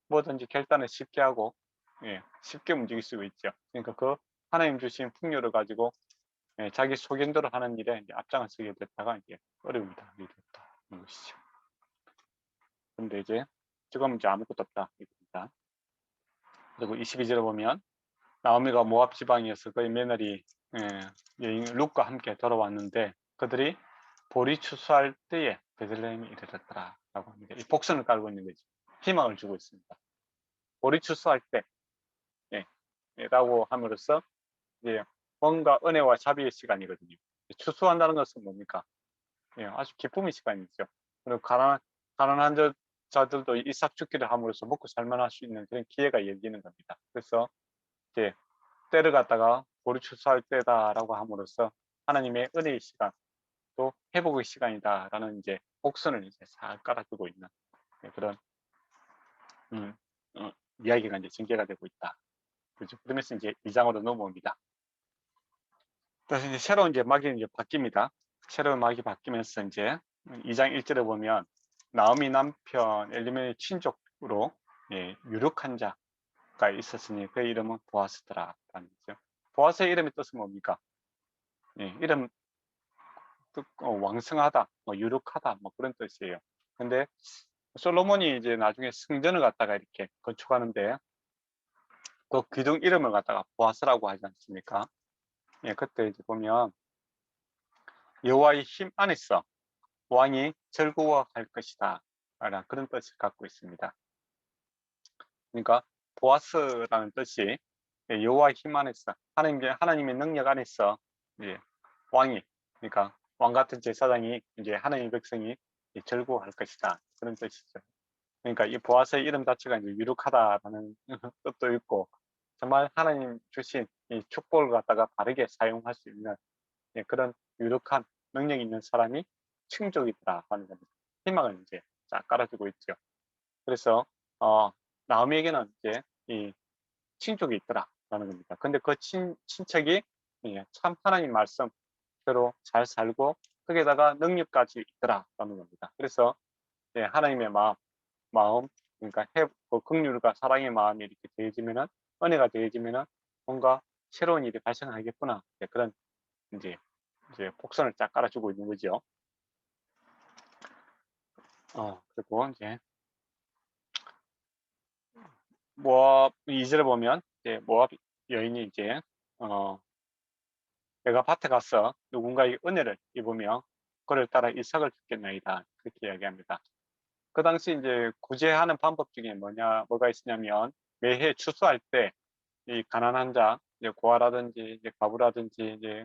뭐든지 결단을 쉽게 하고 쉽게 움직일 수 있죠. 그러니까 그 하나님 주신 풍요를 가지고 자기 소견대로 하는 일에 이제 앞장을 서게 됐다가 이제 어려움이 당하게 됐다는 것이죠. 근데 이제 지금 이제 아무것도 없다 이겁니다. 그리고 22절에 보면 나오미가 모압 지방에서 그의 며느리 여인 룻과 함께 돌아왔는데 그들이 보리 추수할 때에 베들레헴에 이르렀더라라고 합니다. 이 복선을 깔고 있는 거죠. 희망을 주고 있습니다. 보리 추수할 때 라고 함으로써 이제 뭔가 은혜와 자비의 시간이거든요. 추수한다는 것은 뭡니까? 아주 기쁨의 시간이죠. 그리고 가난한 자들도 일삭축기를 함으로써 먹고 살만할 수 있는 그런 기회가 열리는 겁니다. 그래서 이제 때를 갖다가 보리 추수할 때다라고 함으로써 하나님의 은혜의 시간, 또 회복의 시간이다라는 이제 복선을 이제 잘 깔아두고 있는 그런 이야기가 이제 전개가 되고 있다. 그렇죠. 그러면서 이제 2장으로 넘어옵니다. 그래서 이제 새로운 이제 막이 이제 바뀝니다. 새로운 막이 바뀌면서 이제 2장 1절에 보면 나오미 남편 엘리멜의 친족으로 유력한 자가 있었으니 그의 이름은 보아스더라라는 거죠. 보아스의 이름의 뜻은 뭡니까? 이름 왕성하다, 뭐 유력하다, 뭐 그런 뜻이에요. 근데 솔로몬이 이제 나중에 성전을 갖다가 이렇게 건축하는데 그 기둥 이름을 갖다가 보아스라고 하지 않습니까? 예, 그때 이제 보면 여호와의 힘 안에서 왕이 즐거워할 것이다 라는 그런 뜻을 갖고 있습니다. 그러니까 보아스라는 뜻이 여호와의 힘 안에서 하나님의 능력 안에서 이제 왕이, 그러니까 왕 같은 제사장이 이제 하나님의 백성이 즐거워할 것이다 그런 뜻이죠. 그러니까 이 보아스의 이름 자체가 이제 유력하다라는 뜻도 있고 정말 하나님 주신 이 축복을 갖다가 바르게 사용할 수 있는 그런 유력한 능력 있는 사람이 친족이더라 하는 겁니다. 희망을 이제 쫙 깔아주고 있죠. 그래서 나오미에게는 이제 이 친족이 있더라라는 겁니다. 근데 그 친척이 참 하나님 말씀대로 잘 살고 거기에다가 능력까지 있더라라는 겁니다. 그래서 하나님의 마음, 그러니까 그 긍휼과 사랑의 마음이 이렇게 더해지면은 은혜가 더해지면은 뭔가 새로운 일이 발생하겠구나. 그런 이제 곡선을 쫙 깔아주고 있는 거죠. 그리고 이제 모압 2절에 보면 이제 모압 여인이 이제 내가 밭에 가서 누군가의 은혜를 입으며 그를 따라 이삭을 죽겠나이다 그렇게 이야기합니다. 그 당시 이제 구제하는 방법 중에 뭐가 있었냐면 매해 추수할 때 이 가난한 자, 이제 고아라든지 이제 과부라든지 이제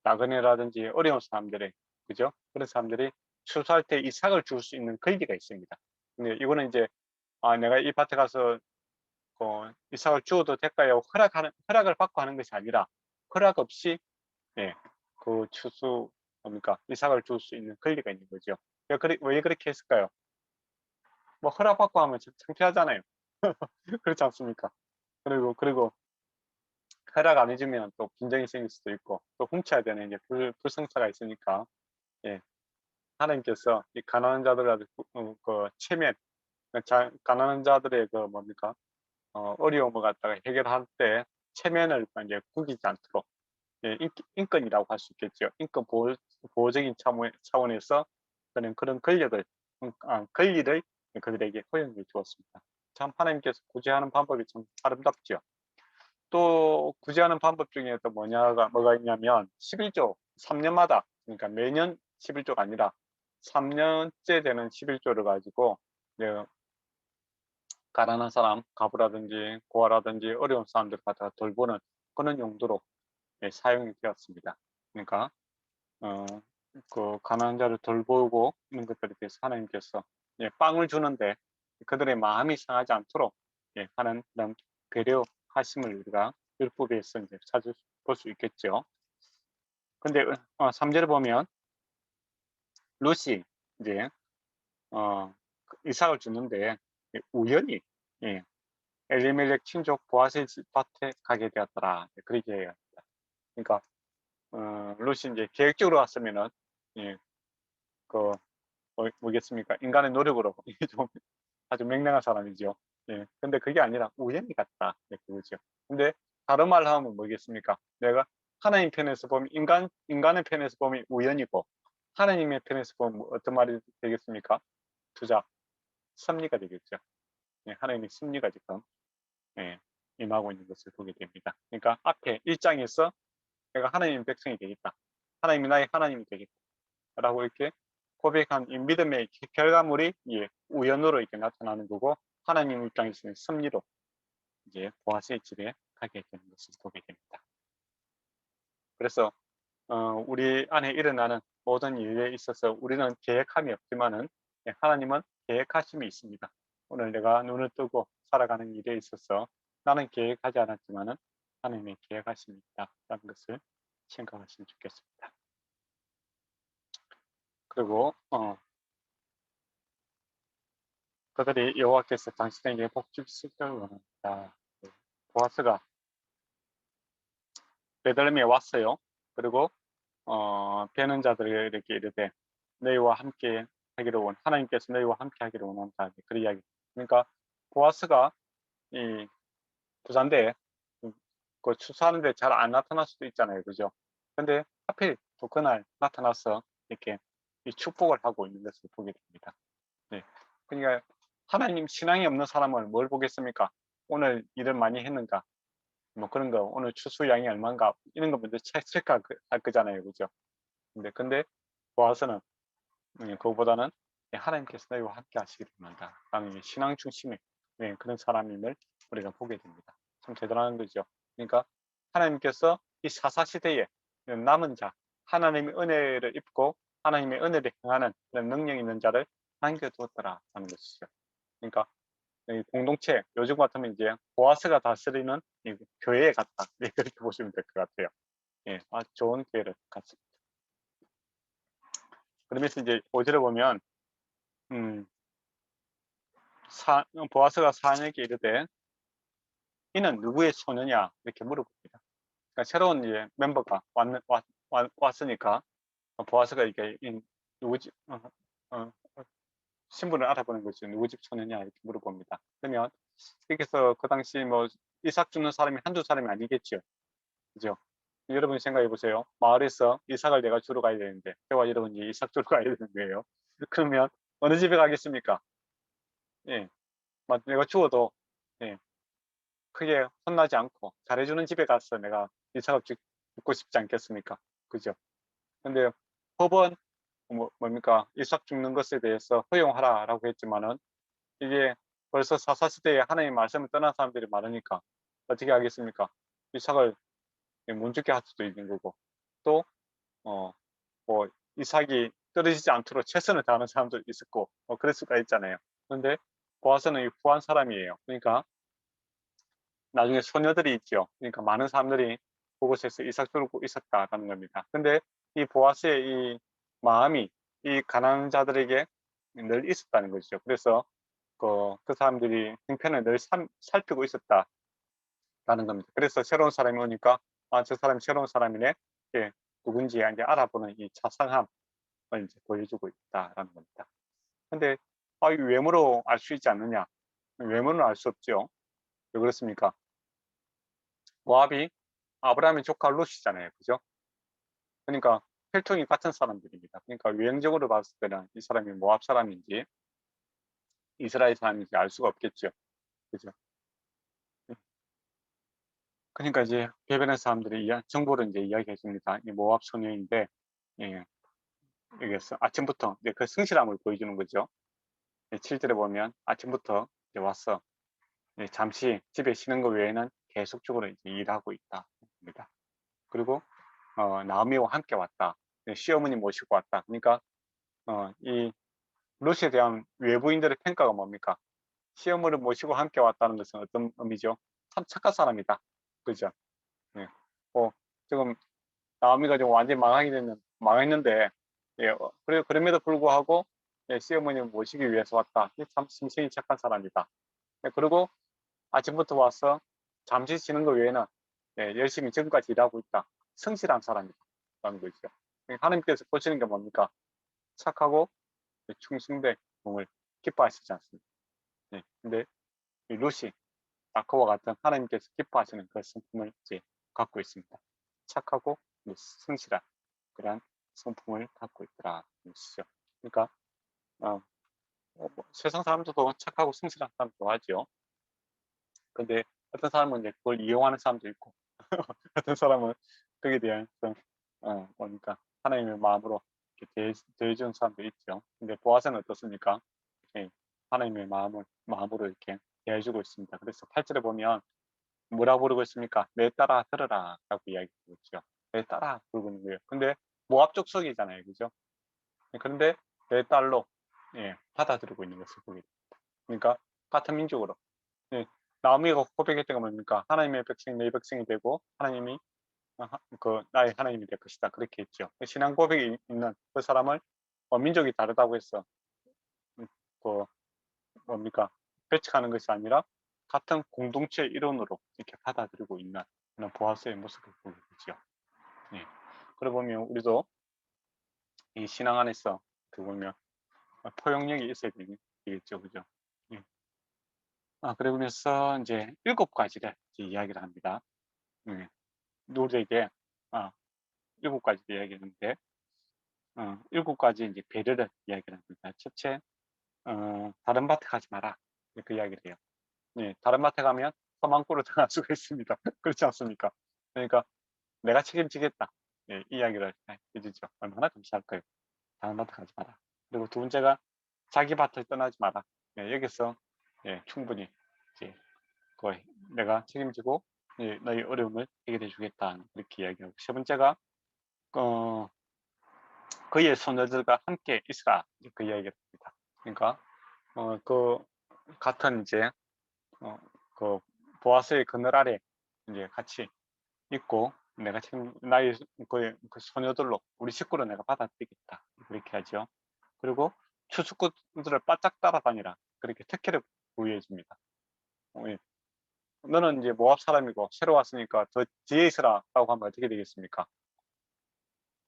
나그네라든지 어려운 사람들의 그죠? 그런 사람들이 추수할 때 이삭을 줄 수 있는 권리가 있습니다. 근데 이거는 이제 내가 이 밭에 가서 이삭을 주어도 될까요? 허락을 받고 하는 것이 아니라 허락 없이 예, 그 추수 뭡니까 이삭을 줄 수 있는 권리가 있는 거죠. 왜 그렇게 했을까요? 뭐 허락받고 하면 창피하잖아요. 그렇지 않습니까? 그리고 허락 안 해주면 또 분쟁이 생길 수도 있고 또 훔쳐야 되는 이제 불성사가 있으니까 예, 하나님께서 이 가난한 자들의 그 체면, 가난한 자들의 그 뭡니까 어려움을 갖다가 해결할 때 체면을 이제 구기지 않도록 인권이라고 할 수 있겠죠. 인권 보호적인 차원에서 그런 권리를 그들에게 허용해 주었습니다. 참 하나님께서 구제하는 방법이 참 아름답죠. 또 구제하는 방법 중에 또 뭐가 있냐면 11조 3년마다 그러니까 매년 11조가 아니라 3년째 되는 11조를 가지고 가난한 사람, 가부라든지 고아라든지 어려운 사람들 갖다가 돌보는 그런 용도로 사용이 되었습니다. 그러니까 그 가난한 자를 돌보고 있는 것들에 대해서 하나님께서 빵을 주는데 그들의 마음이 상하지 않도록 하는 그런 배려하심을 우리가 율법에서 이제 볼 수 있겠죠. 근데 3절에 보면 롯이 이제 이삭을 주는데 우연히 엘리멜렉 친족 보아스의 밭에 가게 되었더라. 그렇게 해요. 그러니까 롯이 이제 계획적으로 왔으면은 그 뭐겠습니까? 인간의 노력으로 이게 좀 아주 맹랑한 사람이죠. 근데 그게 아니라 우연히 갔다. 그거죠. 근데 다른 말로 하면 뭐겠습니까? 내가 하나님 편에서 보면 인간의 편에서 보면 우연이고 하나님의 편에서 보면 어떤 말이 되겠습니까? 투자, 섭리가 되겠죠. 하나님의 섭리가 지금 임하고 있는 것을 보게 됩니다. 그러니까 앞에 1장에서 내가 하나님의 백성이 되겠다. 하나님이 나의 하나님이 되겠다. 라고 이렇게 고백한 이 믿음의 결과물이 우연으로 이렇게 나타나는 거고 하나님 입장에서는 섭리로 이제 보아스의 집에 가게 되는 것을 보게 됩니다. 그래서 우리 안에 일어나는 모든 일에 있어서 우리는 계획함이 없지만은 하나님은 계획하심이 있습니다. 오늘 내가 눈을 뜨고 살아가는 일에 있어서 나는 계획하지 않았지만은 하나님의 계획하심이 있다라는 것을 생각하시면 좋겠습니다. 그리고 그들이 여호와께서 당신에게 복 주시기를 원합니다. 보아스가 베들레헴에 왔어요. 그리고 베는 자들에게 이르되 너희와 함께 하기를 하나님께서 너희와 함께 하기를 원한다. 그런 이야기. 그러니까 보아스가 이 부자인데 그 추수하는데 잘 안 나타날 수도 있잖아요, 그죠? 근데 하필 또 그날 나타나서 이렇게 이 축복을 하고 있는 것을 보게 됩니다. 네. 그러니까 하나님 신앙이 없는 사람은 뭘 보겠습니까? 오늘 일을 많이 했는가? 뭐 그런 거, 오늘 추수량이 얼마인가? 이런 거 먼저 체크할 거잖아요. 그죠? 근데 보아서는 그거보다는 하나님께서 너희와 함께 하시기를 원한다 라는 신앙 중심의 그런 사람임을 우리가 보게 됩니다. 참 대단한 거죠. 그러니까 하나님께서 이 사사시대에 남은 자, 하나님의 은혜를 입고 하나님의 은혜를 행하는 그런 능력 있는 자를 남겨두었더라라는 것이죠. 그러니까 이 공동체, 요즘 같으면 이제 보아스가 다스리는 이 교회에 갔다. 그렇게 보시면 될 것 같아요. 아주 좋은 기회를 갖습니다. 그러면서 이제 5절에 보면 음, 보아스가 사내에게 이르되 이는 누구의 소녀냐 이렇게 물어봅니다. 그러니까 새로운 이제 멤버가 왔으니까 보아스가 이게 누구 집 신분을 알아보는 거죠. 누구 집 소녀냐 이렇게 물어봅니다. 그러면 여기서 그 당시 뭐 이삭 주는 사람이 한두 사람이 아니겠죠. 그죠? 여러분 생각해 보세요. 마을에서 이삭을 내가 주러 가야 되는데 저와 여러분이 이삭 주러 가야 되는 거예요. 그러면 어느 집에 가겠습니까? 예, 내가 주어도 예, 크게 혼나지 않고 잘해주는 집에 가서 내가 이삭을 죽고 싶지 않겠습니까? 그죠? 근데 법은 뭡니까? 이삭 죽는 것에 대해서 허용하라라고 했지만은 이게 벌써 사사시대에 하나님의 말씀을 떠난 사람들이 많으니까 어떻게 하겠습니까? 이삭을 못 죽게 할 수도 있는 거고 또 뭐 이삭이 떨어지지 않도록 최선을 다하는 사람도 있었고 그럴 수가 있잖아요. 그런데 보아스는 구한 사람이에요. 그러니까 나중에 소녀들이 있죠. 그러니까 많은 사람들이 그곳에서 이삭 들고 있었다라는 겁니다. 근데 이 보아스의 이 마음이 이 가난한 자들에게 늘 있었다는 것이죠. 그래서 그 사람들이 형편을 늘 살피고 있었다라는 겁니다. 그래서 새로운 사람이 오니까 저 사람이 새로운 사람이네. 누군지 이제 알아보는 이 자상함을 이제 보여주고 있다라는 겁니다. 근데 이 외모로 알 수 있지 않느냐? 외모는 알 수 없죠. 왜 그렇습니까? 모압이 아브라함의 조카 롯이잖아요. 그죠? 그러니까 혈통이 같은 사람들입니다. 그러니까 외형적으로 봤을 때는 이 사람이 모압 사람인지 이스라엘 사람인지 알 수가 없겠죠. 그죠? 그러니까 이제 배변의 사람들이 정보를 이제 이야기해 줍니다. 이 모압 소녀인데, 예, 여기서 아침부터 그 성실함을 보여주는 거죠. 7절에 보면 아침부터 이제 와서 잠시 집에 쉬는 것 외에는 계속적으로 이제 일하고 있다. 그리고 나오미와 함께 왔다. 시어머니 모시고 왔다. 그러니까 이 롯에 대한 외부인들의 평가가 뭡니까? 시어머니를 모시고 함께 왔다는 것은 어떤 의미죠? 참 착한 사람이다. 그죠? 네. 지금 나오미가 지금 완전히 망했는데, 그럼에도 불구하고 시어머니를 모시기 위해서 왔다. 참 심성이 착한 사람이다. 그리고 아침부터 와서 잠시 쉬는 것 외에는 열심히 지금까지 일하고 있다. 성실한 사람이다라는 거죠. 하나님께서 보시는 게 뭡니까? 착하고 충성된 공을 기뻐하시지 않습니다. 근데 이 롯이 아까와 같은 하나님께서 기뻐하시는 그 성품을 이제 갖고 있습니다. 착하고 성실한 그러한 성품을 갖고 있더라 것이죠. 그러니까 세상 사람들도 착하고 성실한 사람 좋아하죠. 근데 어떤 사람은 이제 그걸 이용하는 사람도 있고 어떤 사람은 거기에 대한 뭡니까 하나님의 마음으로 이렇게 대해주는 사람도 있죠. 근데 보아스는 어떻습니까? 하나님의 마음으로 이렇게 대해주고 있습니다. 그래서 8절에 보면 뭐라고 부르고 있습니까? 내 딸아 들으라 라고 이야기하고 있죠. 내 딸아 부르고 있는 거예요. 근데 모압 족속이잖아요. 그죠? 그런데 내 딸로 받아들이고 있는 것을 보게 됩니다. 그러니까 같은 민족으로 나오미가 고백했던 건 뭡니까? 하나님의 백성 내 백성이 되고 하나님이 나의 하나님이 될 것이다. 그렇게 했죠. 신앙 고백이 있는 그 사람을 민족이 다르다고 해서 그 뭡니까? 배척하는 것이 아니라 같은 공동체 일원으로 이렇게 받아들이고 있는 그런 보아스의 모습을 보게 되죠. 그러고 보면 우리도 이 신앙 안에서 보면 포용력이 있어야 되겠죠. 그죠? 예. 그러면서 이제 7가지를 이야기를 합니다. 누구에게 7가지 이야기하는데 7가지 이제 배려를 이야기를 합니다. 첫째, 다른 밭에 가지 마라. 그 이야기를 해요. 예, 다른 밭에 가면 서망고로 당할 수가 있습니다. 그렇지 않습니까? 그러니까 내가 책임지겠다. 예, 이 이야기를 해주죠. 얼마나 감사할까요? 다른 밭에 가지 마라. 그리고 두 번째가 자기 밭을 떠나지 마라. 예, 여기서 예, 충분히 이제 그 내가 책임지고 예, 너의 어려움을 해결해 주겠다. 이렇게 이야기하고 세 번째가 어, 그의 소녀들과 함께 있으라. 그 이야기를 합니다. 그러니까 그 같은 이제 어, 그 보아스의 그늘 아래 이제 같이 있고 내가 지금 나의 그 소녀들로 우리 식구로 내가 받아들이겠다 그렇게 하죠. 그리고 추수꾼들을 바짝 따라다니라 그렇게 특혜를 부여해 줍니다. 예. 너는 이제 모압 사람이고 새로 왔으니까 더 뒤에 있으라라고 하면 어떻게 되겠습니까?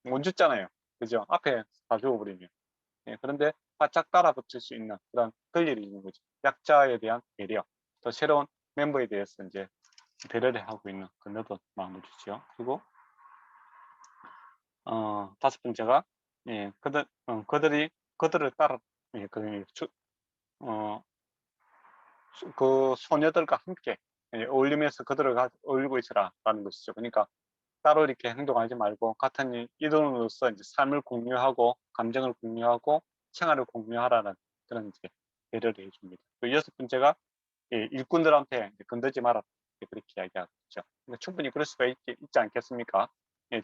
못 죽잖아요. 그죠? 앞에 다 죽어버리면. 예, 그런데 바짝 따라붙을 수 있는 그런 권리를 있는 거죠. 약자에 대한 배려. 또 새로운 멤버에 대해서 이제 배려를 하고 있는 그런 마음을 주죠. 그리고 다섯 번째가 예, 그들을 따라 예, 어, 그 소녀들과 함께 예, 어울리면서 어울리고 있으라라는 것이죠. 그러니까 따로 이렇게 행동하지 말고 같은 이동으로서 이제 삶을 공유하고 감정을 공유하고 생활을 공유하라는 그런 이제 배려를 해줍니다. 또 여섯 번째가 예, 일꾼들한테 건들지 마라 그렇게 이야기하죠. 그러니까 충분히 그럴 수가 있지 않겠습니까? 예,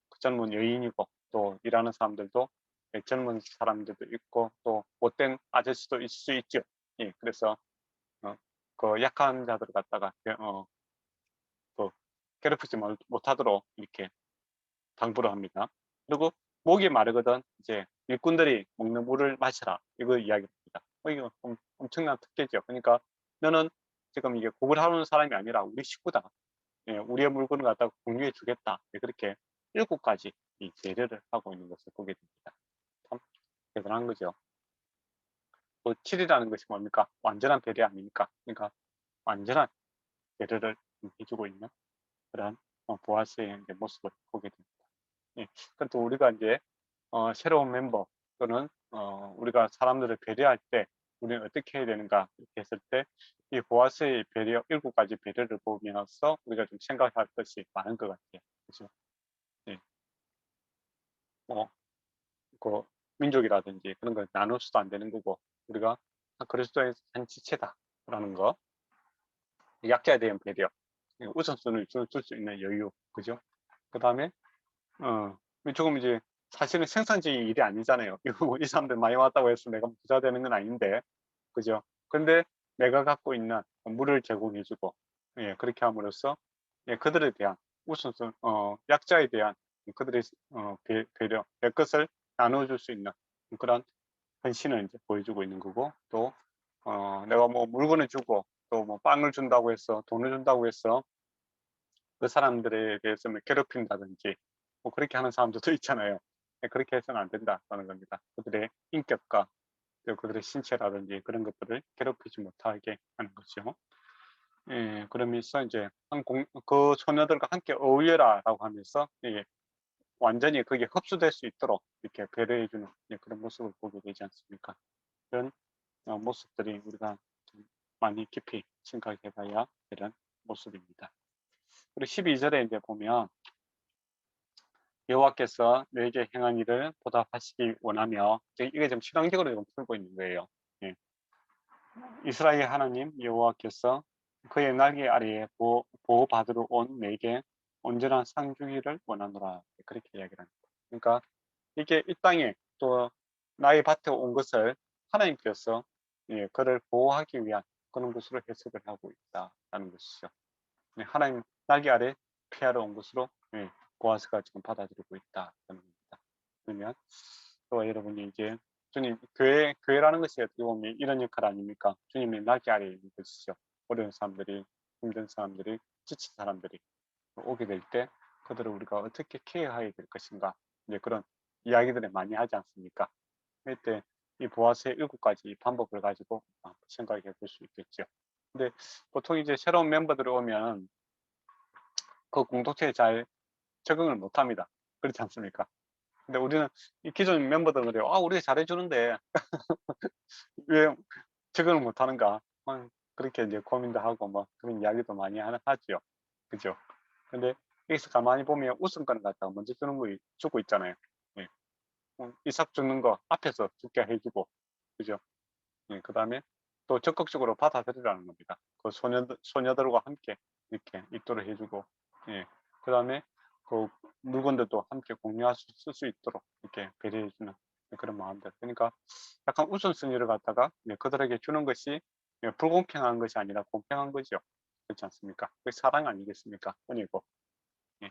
그 젊은 여인이고 또 일하는 사람들도 예, 젊은 사람들도 있고 또 못된 아저씨도 있을 수 있죠. 예, 그래서 어, 그 약한 자들을 갖다가 그 괴롭히지 못하도록 이렇게 당부를 합니다. 그리고 목이 마르거든 이제 일꾼들이 먹는 물을 마시라 이거 이야기합니다. 이거 엄청난 특혜죠. 그러니까 너는 지금 이게 곡을 하는 사람이 아니라 우리 식구다. 예, 우리의 물건을 갖다가 공유해 주겠다. 예, 그렇게 7가지 이 배려를 하고 있는 것을 보게 됩니다. 참 대단한 거죠. 또 7이라는 것이 뭡니까? 완전한 배려 아닙니까? 그러니까 완전한 배려를 해주고 있는 그런 보아스의 모습을 보게 됩니다. 예, 그래도 우리가 이제 새로운 멤버 또는 우리가 사람들을 배려할 때 우리는 어떻게 해야 되는가 이렇게 했을 때 이 보아스의 배려 7가지 배려를 보면서 우리가 좀 생각할 것이 많은 것 같아요. 그죠? 예, 뭐, 그 민족이라든지 그런 걸 나눠서도 안 되는 거고 우리가 그리스도의 한 지체다라는 거, 약자에 대한 배려, 우선순위를 줄 수 있는 여유, 그죠? 그 다음에 조금 이제 사실은 생산적인 일이 아니잖아요. 이 사람들 많이 왔다고 해서 내가 부자 되는 건 아닌데, 그죠? 근데 내가 갖고 있는 물을 제공해주고, 예, 그렇게 함으로써 예, 그들에 대한 약자에 대한 그들의 배려, 내 것을 나눠줄 수 있는 그런 헌신을 이제 보여주고 있는 거고, 또 내가 뭐 물건을 주고 또 뭐 빵을 준다고 해서 돈을 준다고 해서 그 사람들에 대해서 뭐 괴롭힌다든지 뭐 그렇게 하는 사람들도 있잖아요. 예, 그렇게 해서는 안 된다라는 겁니다. 그들의 인격과 또 그들의 신체라든지 그런 것들을 괴롭히지 못하게 하는 거죠. 예, 그러면서 이제 그 소녀들과 함께 어울려라라고 하면서 예, 완전히 그게 흡수될 수 있도록 이렇게 배려해주는 예, 그런 모습을 보게 되지 않습니까? 그런 모습들이 우리가 좀 많이 깊이 생각해봐야 되는 모습입니다. 그리고 12절에 이제 보면 여호와께서 너에게 행한 일을 보답하시기 원하며 이게 좀 실황적으로 좀 풀고 있는 거예요. 예. 이스라엘 하나님 여호와께서 그의 날개 아래에 보호받으러 온 내게 온전한 상 주기를 원하노라 그렇게 이야기를 합니다. 그러니까 이게 이 땅에 또 나의 밭에 온 것을 하나님께서 예, 그를 보호하기 위한 그런 것으로 해석을 하고 있다는 것이죠. 예, 하나님 날개 아래 피하러 온 것으로 예, 보아스가 지금 받아들이고 있다는 겁니다. 그러면 또 여러분이 이제 주님 교회라는 것이 어떻게 보면 이런 역할 아닙니까? 주님의 날개 아래에 있는 것이죠. 어려운 사람들이 힘든 사람들이 지친 사람들이 오게 될 때 그들을 우리가 어떻게 케어해야 될 것인가 이제 그런 이야기들을 많이 하지 않습니까? 그때 이 보아스의 7가지 방법을 가지고 생각해 볼 수 있겠죠. 근데 보통 이제 새로운 멤버들이 오면 그 공동체에 잘 적응을 못 합니다. 그렇지 않습니까? 근데 우리는 이 기존 멤버들은 그래요. 아, 우리가 잘해주는데 왜 저걸 못하는가? 그렇게 이제 고민도 하고 뭐 그런 이야기도 많이 하죠. 그죠? 근데 여기서 가만히 보면 우선권을 갖다가 먼저 주고 있잖아요. 예. 이삭 주는 거 앞에서 죽게 해주고, 그죠? 예. 그 다음에 또 적극적으로 받아들이라는 겁니다. 그 소녀들과 함께 이렇게 입도를 해주고, 예. 그 다음에 그 물건들도 함께 공유할 쓸 수 있도록 이렇게 배려해주는 그런 마음들. 그러니까 약간 우선순위를 갖다가 그들에게 주는 것이 불공평한 것이 아니라 공평한 거죠. 그렇지 않습니까? 그게 사랑 아니겠습니까? 뿐이고. 예.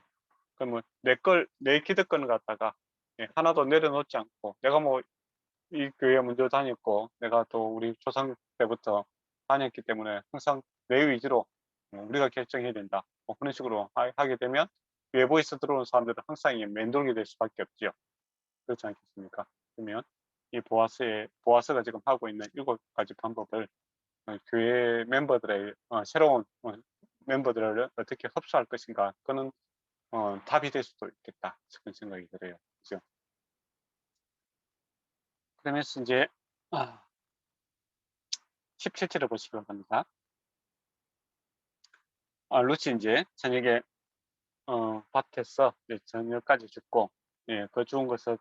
그러면 내 기득권을 갖다가 하나도 내려놓지 않고, 내가 뭐 이 교회 먼저 다녔고, 내가 또 우리 조상 때부터 다녔기 때문에 항상 내 위주로 우리가 결정해야 된다. 뭐 그런 식으로 하게 되면 외부에서 들어오는 사람들은 항상 맴돌게 될 수밖에 없죠. 그렇지 않겠습니까? 그러면 이 보아스가 지금 하고 있는 7가지 방법을 교회 멤버들의 새로운 멤버들을 어떻게 흡수할 것인가, 그는 답이 될 수도 있겠다, 그런 생각이 들어요. 그죠? 그러면서 이제 17절을 보시기 바랍니다. 루치 이제 저녁에 밭에서 저녁까지 죽고, 그 죽은 것을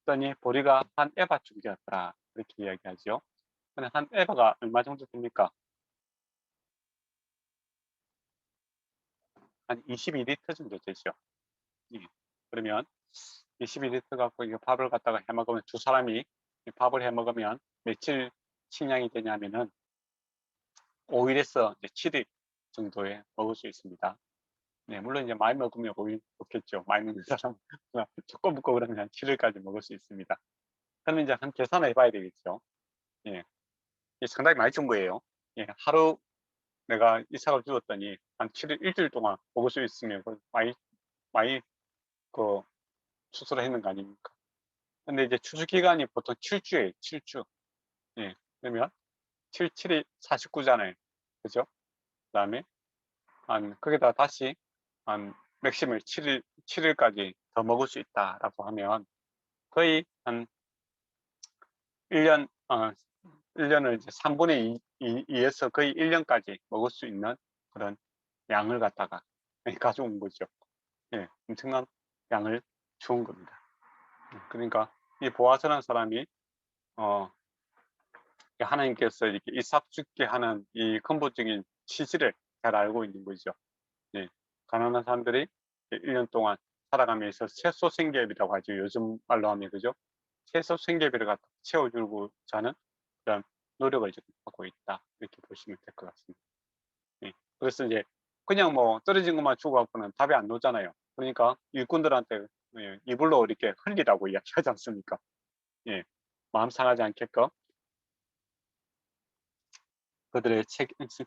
떠니 보리가 한 에바 죽이었다, 이렇게 이야기하죠. 근데 한 에바가 얼마 정도 됩니까? 한 22리터 정도 되죠. 예. 그러면 22리터 갖고 이거 밥을 갖다가 해 먹으면, 두 사람이 밥을 해 먹으면 며칠 식량이 되냐면은 5일에서 7일 정도에 먹을 수 있습니다. 네, 물론 이제 많이 먹으면 5일 좋겠죠. 많이 먹는 사람 조금 먹고 그러면 한 7일까지 먹을 수 있습니다. 그러면 이제 한 계산을 해봐야 되겠죠. 예, 이게 상당히 많이 준 거예요. 예, 하루 내가 이삭을 주었더니 한 7일, 일주일 동안 먹을 수 있으면 많이 그 수술을 했는 거 아닙니까? 근데 이제 추수 기간이 보통 7주예요. 7주. 예. 그러면 7이 49잖아요. 그죠? 그다음에 거기다 다시 한 맥심을 7일까지 더 먹을 수 있다라고 하면 거의 한 1년, 1년을 이제 3분의 2에서 거의 1년까지 먹을 수 있는 그런 양을 갖다가 가져온 거죠. 예, 엄청난 양을 주은 겁니다. 그러니까 이 보아스라는 사람이 하나님께서 이렇게 이삭 죽게 하는 이 근본적인 취지를 잘 알고 있는 거죠. 예, 가난한 사람들이 1년 동안 살아가면서 채소 생계비라고 하죠. 요즘 말로 하면, 그죠? 채소 생계비를 갖다 채워주고자 하는 그런 노력을 지금 하고 있다, 이렇게 보시면 될 것 같습니다. 예, 그래서 이제 그냥 뭐 떨어진 것만 주고 갖고는 답이 안 나오잖아요. 그러니까 일꾼들한테 이불로 이렇게 흘리라고 이야기하지 않습니까? 예, 마음 상하지 않게끔 그들의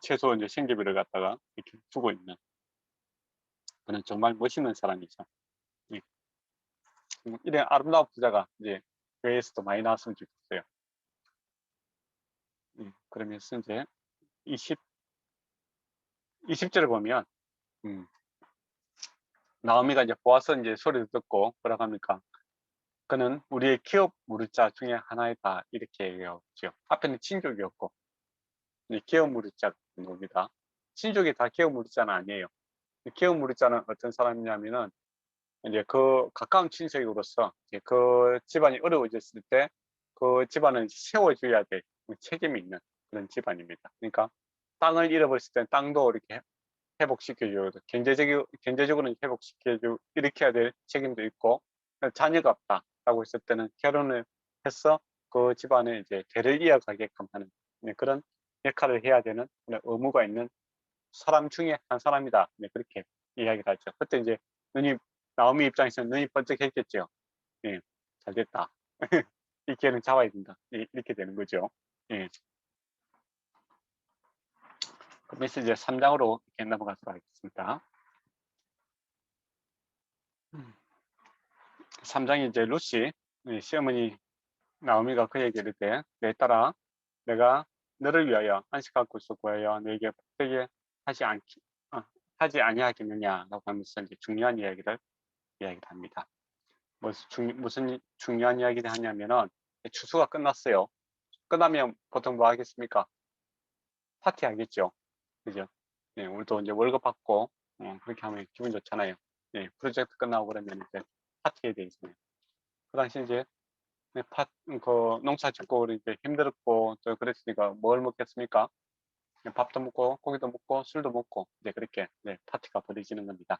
최소 이제 생계비를 갖다가 이렇게 주고 있는, 그는 정말 멋있는 사람이죠. 예. 이런 아름다운 부자가 이제 교회에서도 많이 나왔으면 좋겠어요. 예. 그러면서 이제 20절을 보면, 나오미가 이제 보아서 이제 소리를 듣고 뭐라 합니까? 그는 우리의 기업 무릇자 중에 하나이다, 이렇게 얘기하죠. 앞에는 친족이었고, 기업 무릇자 겁니다. 친족이 다 기업 무릇자는 아니에요. 기업 무릇자는 어떤 사람이냐면은 이제 그 가까운 친척으로서 그 집안이 어려워졌을 때 그 집안을 세워줘야 될 책임이 있는 그런 집안입니다. 그러니까 땅을 잃어버렸을 때 땅도 이렇게 회복시켜주고, 경제적으로는 회복시켜주고, 일으켜야 될 책임도 있고, 자녀가 없다라고 했을 때는 결혼을 해서 그 집안에 이제 대를 이어가게끔 하는 그런 역할을 해야 되는 의무가 있는 사람 중에 한 사람이다. 그렇게 이야기를 하죠. 그때 이제 나오미 입장에서는 눈이 번쩍했겠죠. 예, 잘 됐다. 이 기회는 잡아야 된다. 이렇게 되는 거죠. 예. 그래서 이제 3장으로 이렇게 넘어가도록 하겠습니다. 3장이 이제 루시, 시어머니 나오미가 그에게 이르되, 내 딸아, 내가 너를 위하여 안식할 곳을 구하여 너에게 복되게 하지 아니하겠느냐라고 하면서 이제 중요한 이야기를 합니다. 무슨 중요한 이야기를 하냐면은 추수가 끝났어요. 끝나면 보통 뭐 하겠습니까? 파티하겠죠. 그죠? 네, 우리도 이제 월급 받고 그렇게 하면 기분 좋잖아요. 네, 프로젝트 끝나고 그러면 이제 파티에 돼 있어요. 그 당시 이제 네, 그 농사 짓고 우리 이제 힘들었고 또 그랬으니까 뭘 먹겠습니까? 네, 밥도 먹고 고기도 먹고 술도 먹고 이제 그렇게 네, 파티가 벌어지는 겁니다.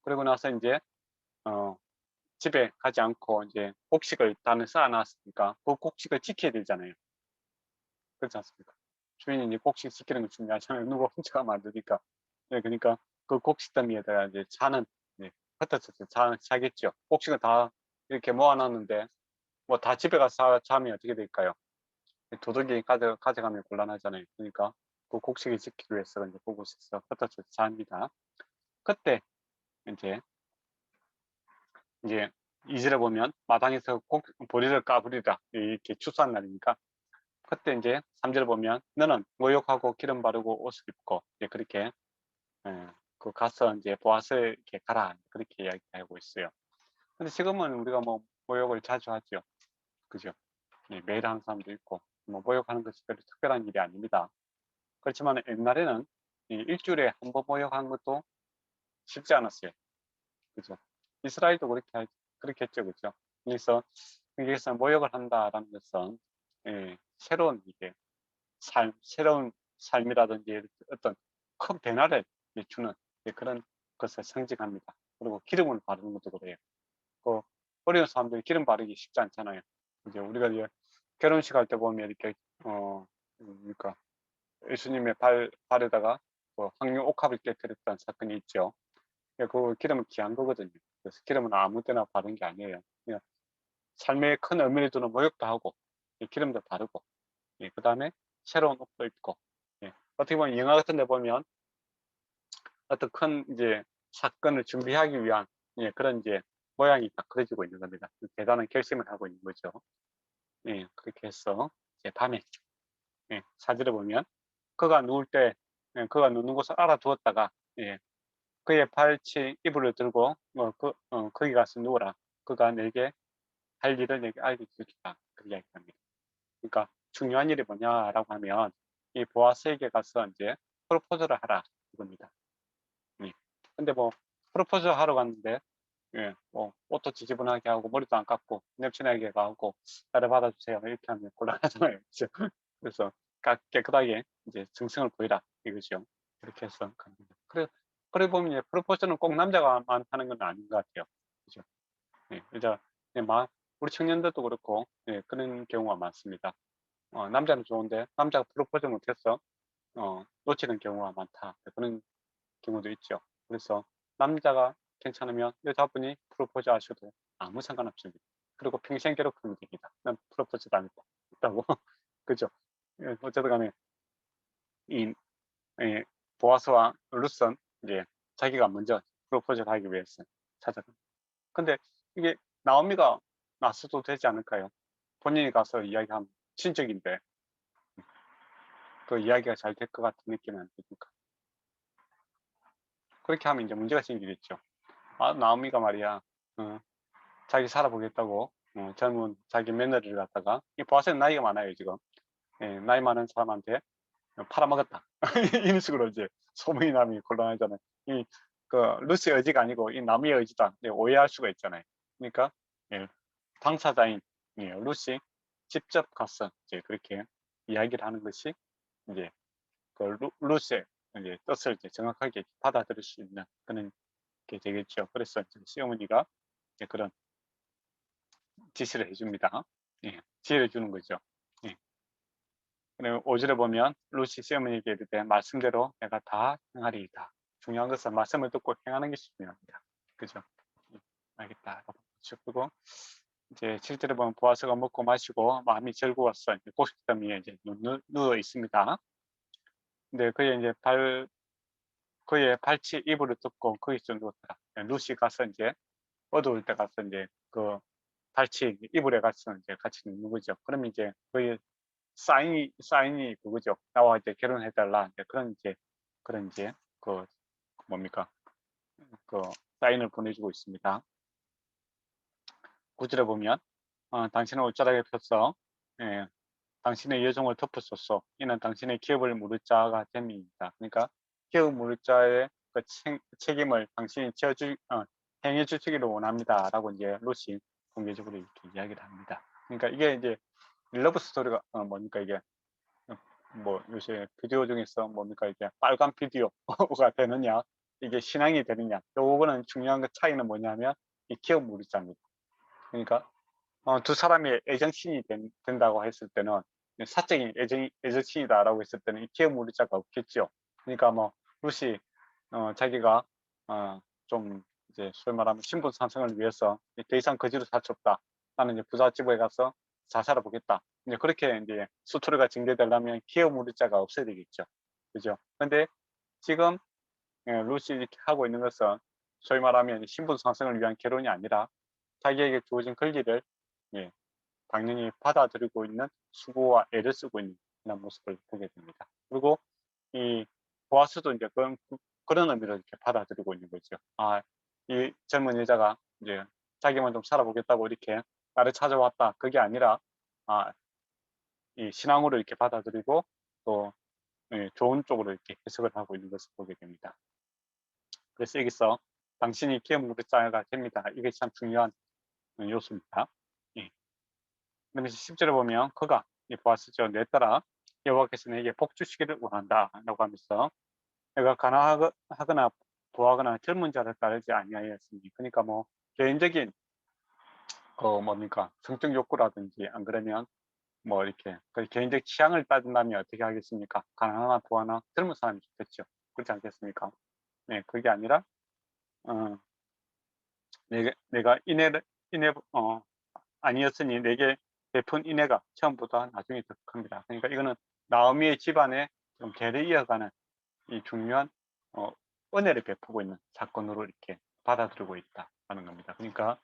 그리고 나서 이제 어, 집에 가지 않고 이제 곡식을 단을 쌓아놨으니까 그 곡식을 지켜야 되잖아요. 그렇지 않습니까? 주인이 이제 곡식 지키는 거 중요하잖아요. 누가 훔쳐가면 안 되니까. 네, 그러니까 그 곡식 더미에다가 이제 자는 네, 흩어져서 자겠죠. 곡식을 다 이렇게 모아놨는데 뭐 다 집에 가서 자면 어떻게 될까요? 도둑이 가져가면 곤란하잖아요. 그러니까 그 곡식을 지키기 위해서 이제 그곳에서 흩어져서 잡니다. 그때 이제 이절에 보면 마당에서 보리를 까부리다 이렇게 추수한 날이니까 그때 이제 3절 보면 너는 모욕하고 기름 바르고 옷을 입고 이제 그렇게 그 가서 이제 보아스에 이렇게 가라 그렇게 이야기하고 있어요. 근데 지금은 우리가 뭐 모욕을 자주 하죠. 그죠? 네, 매일 하는 사람도 있고 뭐 모욕하는 것이 별로 특별한 일이 아닙니다. 그렇지만 옛날에는 일주일에 한 번 모욕하는 것도 쉽지 않았어요. 그죠? 이스라엘도 그렇게 했죠. 그죠? 그래서 여기서 모욕을 한다라는 것은 새로운 이게 새로운 삶이라든지 어떤 큰 변화를 주는 그런 것을 상징합니다. 그리고 기름을 바르는 것도 그래요. 그 어려운 사람들이 기름 바르기 쉽지 않잖아요. 이제 우리가 이제 결혼식 할 때 보면 이렇게 그러니까 예수님의 발에다가 그 황료 옥합을 깨뜨렸던 사건이 있죠. 그 기름은 귀한 거거든요. 그래서 기름은 아무 때나 바른 게 아니에요. 그냥 삶에 큰 의미를 두는 모욕도 하고 기름도 바르고 그 다음에 새로운 옷도 입고 어떻게 보면 영화 같은 데 보면 어떤 큰 이제 사건을 준비하기 위한 그런 이제 모양이 딱 그려지고 있는 겁니다. 대단한 결심을 하고 있는 거죠. 그렇게 해서 이제 밤에 사진을 보면 그가 누울 때 그가 누는 곳을 알아두었다가 그의 발치 이불을 들고 거기 가서 누워라. 그가 내게 할 일을 내게 알려주리라. 그 이야기합니다. 그러니까 중요한 일이 뭐냐라고 하면 이 보아스에게 가서 이제 프로포즈를 하라 이겁니다. 근데 뭐 프로포즈 하러 갔는데 뭐 옷도 지저분하게 하고 머리도 안 감고 냄새나게 하고 나를 받아주세요 이렇게 하면 곤란하잖아요. 그죠? 그래서 깨끗하게 이제 정성을 보이라 이거죠. 그렇게 해서 갑니다. 그래 보면 이제 프로포즈는 꼭 남자가만 하는 건 아닌 것 같아요. 그죠? 여자 우리 청년들도 그렇고 그런 경우가 많습니다. 남자는 좋은데 남자가 프로포즈 못해서 놓치는 경우가 많다. 그런 경우도 있죠. 그래서 남자가 괜찮으면 여자분이 프로포즈 하셔도 아무 상관없습니다. 그리고 평생 괴롭히면 됩니다. 난 프로포즈도 안 했다고. 그죠? 어쨌든 간에 이 보아스와 루스는 이제 자기가 먼저 프로포즈를 하기 위해서 찾아갑니다. 근데 이게 나오미가 나서도 되지 않을까요? 본인이 가서 이야기하면 친척인데 그 이야기가 잘 될 것 같은 느낌은 안 드니까. 그렇게 하면 이제 문제가 생기겠죠. 나오미가 말이야, 자기 살아보겠다고, 젊은 자기 며느리를 갖다가, 이 보아스는 나이가 많아요, 지금. 나이 많은 사람한테 팔아먹었다. 이런 식으로 이제 소문이 나면 곤란하잖아요. 그, 루스의 의지가 아니고, 이 나무의 의지다. 오해할 수가 있잖아요. 그러니까, 당사자인, 루시 직접 가서 이제 그렇게 이야기를 하는 것이, 이제, 그 루스의 이제 뜻을 이제 정확하게 받아들일 수 있는 그런 게 되겠죠. 그래서 시어머니가 그런 지시를 해줍니다. 지혜를 주는 거죠. 그리고 5절에 보면 루시 시어머니에게 이르되 말씀대로 내가 다 행하리이다. 중요한 것은 말씀을 듣고 행하는 것이 중요합니다. 그죠? 알겠다. 그리고 이제 7절에 보면 보아스가 먹고 마시고 마음이 즐거웠어. 곡식더미에 이제 누워 있습니다. 근데 그의 발치 이불을 뜯고 거기서 누웠더라. 루시 가서 이제 어두울 때 가서 이제 그 발치 이불에 가서 이제 같이 눕는 거죠. 그러면 이제 거의 사인이 그거죠. 나와 이제 결혼해달라. 이제 그런 이제 그 뭡니까? 그 사인을 보내주고 있습니다. 구절에 보면 당신은 옷자락에 폈어. 예, 당신의 여종을 덮었소서. 이는 당신의 기업을 물을 자가 됨이니이다. 그러니까 기업 물을 자의 그 책임을 당신이 행해 주시기를 원합니다라고 이제 롯이 공개적으로 이렇게 이야기를 합니다. 그러니까 이게 이제 러브 스토리가 뭡니까 이게 뭐 요새 비디오 중에서 뭡니까 이게 빨간 비디오가 되느냐 이게 신앙이 되느냐 요거는 중요한 그 차이는 뭐냐면 이 기업 물자입니다. 그러니까 두 사람이 애정신이 된다고 했을 때는 사적인 애정신이다라고 했을 때는 이 기업 물자가 없겠죠. 그러니까 뭐 루시 자기가 좀 이제 소위 말하면 신분 상승을 위해서 더 이상 거지로 살 수 없다. 나는 이제 부잣집에 가서 자살해 보겠다. 이제 그렇게 이제 스토리가 전개되려면 기업 물자가 없어야 되겠죠. 그죠? 근데 지금 루시 이렇게 하고 있는 것은 소위 말하면 신분 상승을 위한 결혼이 아니라 자기에게 주어진 권리를 예, 당연히 받아들이고 있는 수고와 애를 쓰고 있는 그런 모습을 보게 됩니다. 그리고 이 보아스도 이제 그런 의미로 이렇게 받아들이고 있는 거죠. 이 젊은 여자가 이제 자기만 좀 살아보겠다고 이렇게 나를 찾아왔다. 그게 아니라 이 신앙으로 이렇게 받아들이고 또 좋은 쪽으로 이렇게 해석을 하고 있는 것을 보게 됩니다. 그래서 여기서 당신이 기업 무릇자가 됩니다. 이게 참 중요한 요소입니다. 예. 그러면서 10절에 보면 그가 보았으죠. 내 딸아 여호와께서 내게 복 주시기를 원한다 라고 하면서 내가 가난하거나 부하거나 젊은 자를 따르지 아니하였으니 그러니까 뭐 개인적인 뭡니까 성적 욕구라든지 안 그러면 뭐 이렇게 그 개인적 취향을 따진다면 어떻게 하겠습니까? 가난하나 부하나 젊은 사람이 좋겠죠. 그렇지 않겠습니까? 네, 그게 아니라 어, 내가 인해 아니었으니 내게 베푼 인해가 처음보다 나중에 더 큽니다. 그러니까 이거는 나오미의 집안에 좀 대를 이어가는 이 중요한 어, 은혜를 베푸고 있는 사건으로 이렇게 받아들이고 있다는 겁니다. 그러니까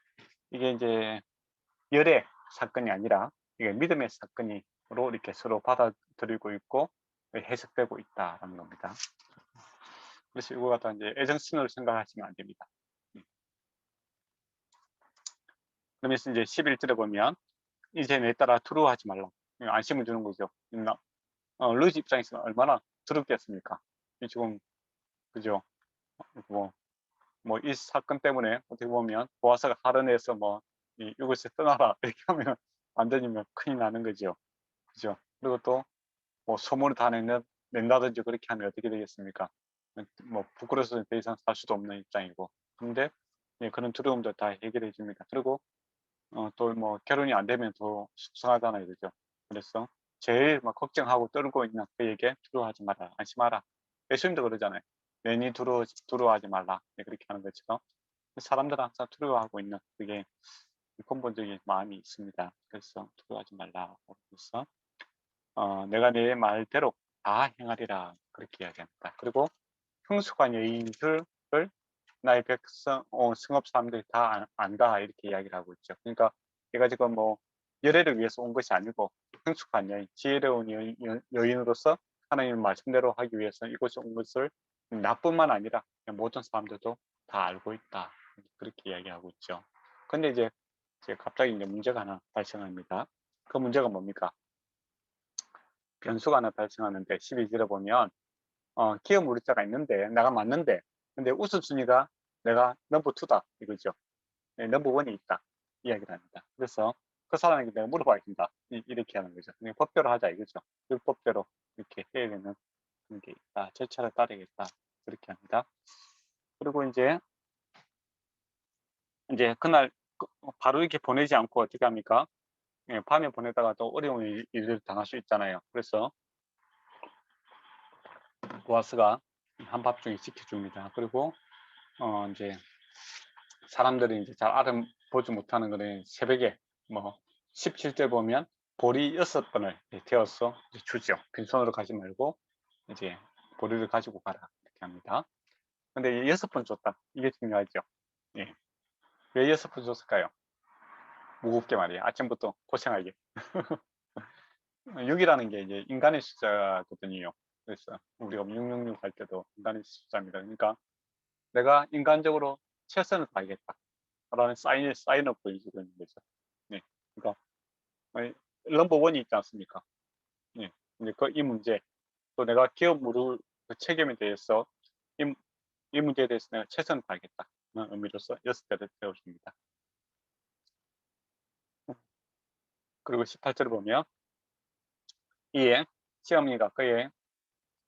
이게 이제 열의 사건이 아니라 이게 믿음의 사건으로 이렇게 서로 받아들이고 있고 해석되고 있다는 겁니다. 그래서 이거 갖다 이제 애정신으로 생각하시면 안 됩니다. 그러면서 이제 11절에 보면 이제 내 따라 두려워하지 말라. 안심을 주는 거죠. 루이스 입장에서는 얼마나 두렵겠습니까? 지금 그죠? 이 사건 때문에 어떻게 보면 보아스가 할인해서 이곳에 떠나라 이렇게 하면 안 되면 큰일 나는 거죠. 그죠? 그리고 또 소문을 다 낸다든지 그렇게 하면 어떻게 되겠습니까? 부끄러워서 더 이상 살 수도 없는 입장이고. 근데 그런 두려움도 다 해결해 줍니다. 그리고 또 결혼이 안 되면 더 속상하잖아요. 그죠? 그래서 제일 걱정하고 떨고 있는 그에게 두려워하지 마라. 안심하라. 예수님도 그러잖아요. 괜히 두려워하지 말라. 그렇게 하는 것처럼 사람들은 항상 두려워하고 있는 그게 근본적인 마음이 있습니다. 그래서 두려워하지 말라고 해서 내가 내 말대로 다 행하리라 그렇게 이야기합니다. 그리고 흥숙한 여인들을 나의 백성 승업 사람들이 다 안다 이렇게 이야기를 하고 있죠. 그러니까 얘가 지금 열애를 위해서 온 것이 아니고 흥숙한 여인, 지혜로운 여인으로서 하나님의 말씀대로 하기 위해서 이곳에 온 것을 나뿐만 아니라 모든 사람들도 다 알고 있다 그렇게 이야기하고 있죠. 근데 이제 갑자기 문제가 하나 발생합니다. 그 문제가 뭡니까? 변수가 하나 발생하는데 12절에 보면 기업 우리자가 있는데 내가 맞는데 근데 우선순위가 내가 넘버 2다 이거죠. 네, 넘버 1이 있다 이야기를 합니다. 그래서 그 사람에게 내가 물어봐야 된다 이렇게 하는 거죠. 그냥 법대로 하자 이거죠. 율법대로 이렇게 해야 되는 게 있다. 절차를 따르겠다 그렇게 합니다. 그리고 이제 그날 바로 이렇게 보내지 않고 어떻게 합니까? 밤에 보내다가 또 어려운 일을 당할 수 있잖아요. 그래서 보아스가 한밤중에 지켜줍니다. 그리고 이제 사람들이 이제 잘 알아보지 못하는 거는 새벽에 17절 보면 보리 6번을 되어서 주죠. 빈손으로 가지 말고 이제 보리를 가지고 가라 이렇게 합니다. 근데 6번 줬다. 이게 중요하죠. 예. 왜 6번 줬을까요? 무겁게 말이에요. 아침부터 고생하게. 6이라는 게 이제 인간의 숫자거든요. 그래서 우리가 666 할 때도 인간의 숫자입니다. 그러니까 내가 인간적으로 최선을 다하겠다. 라는 사인을 보여주고 있는 거죠. 네. 그러니까 넘버 원이 있지 않습니까? 예. 근데 이 문제, 또 내가 기업 무료 그 책임에 대해서 이, 이 문제에 대해서 내가 최선을 다하겠다. 는 의미로서 6개를 세워줍니다. 그리고 18절을 보면 이에 시어머니가 그에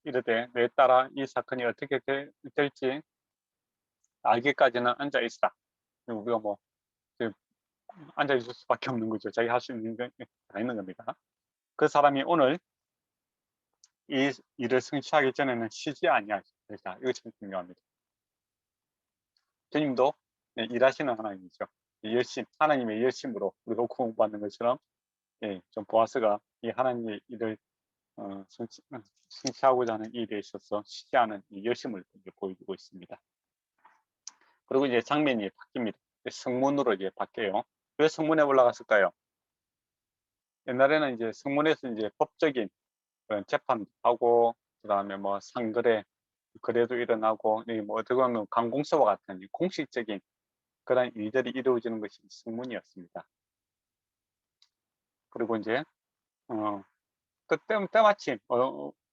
이르되 내 딸아 이 사건이 어떻게 될지 알기까지는 앉아 있으라. 우리가 뭐 앉아 있을 수밖에 없는 거죠. 자기 할 수 있는 게 다 있는 겁니다. 그 사람이 오늘 이 일을 성취하기 전에는 쉬지 아니하리라. 이거 참 중요합니다. 주님도 일하시는 하나님이죠. 하나님의 열심으로 우리가 공부받는 것처럼 좀 보아스가 이 하나님의 일을 성취하고자 하는 일에 있어서 쉬지 않은 이 열심을 보여주고 있습니다. 그리고 이제 장면이 바뀝니다. 성문으로 이제 바뀌어요. 왜 성문에 올라갔을까요? 옛날에는 이제 성문에서 이제 법적인 그런 재판도 하고, 그 다음에 뭐 상거래, 거래도 일어나고, 뭐 어떻게 보면 관공서와 같은 공식적인 그런 일들이 이루어지는 것이 성문이었습니다. 그리고 이제 때마침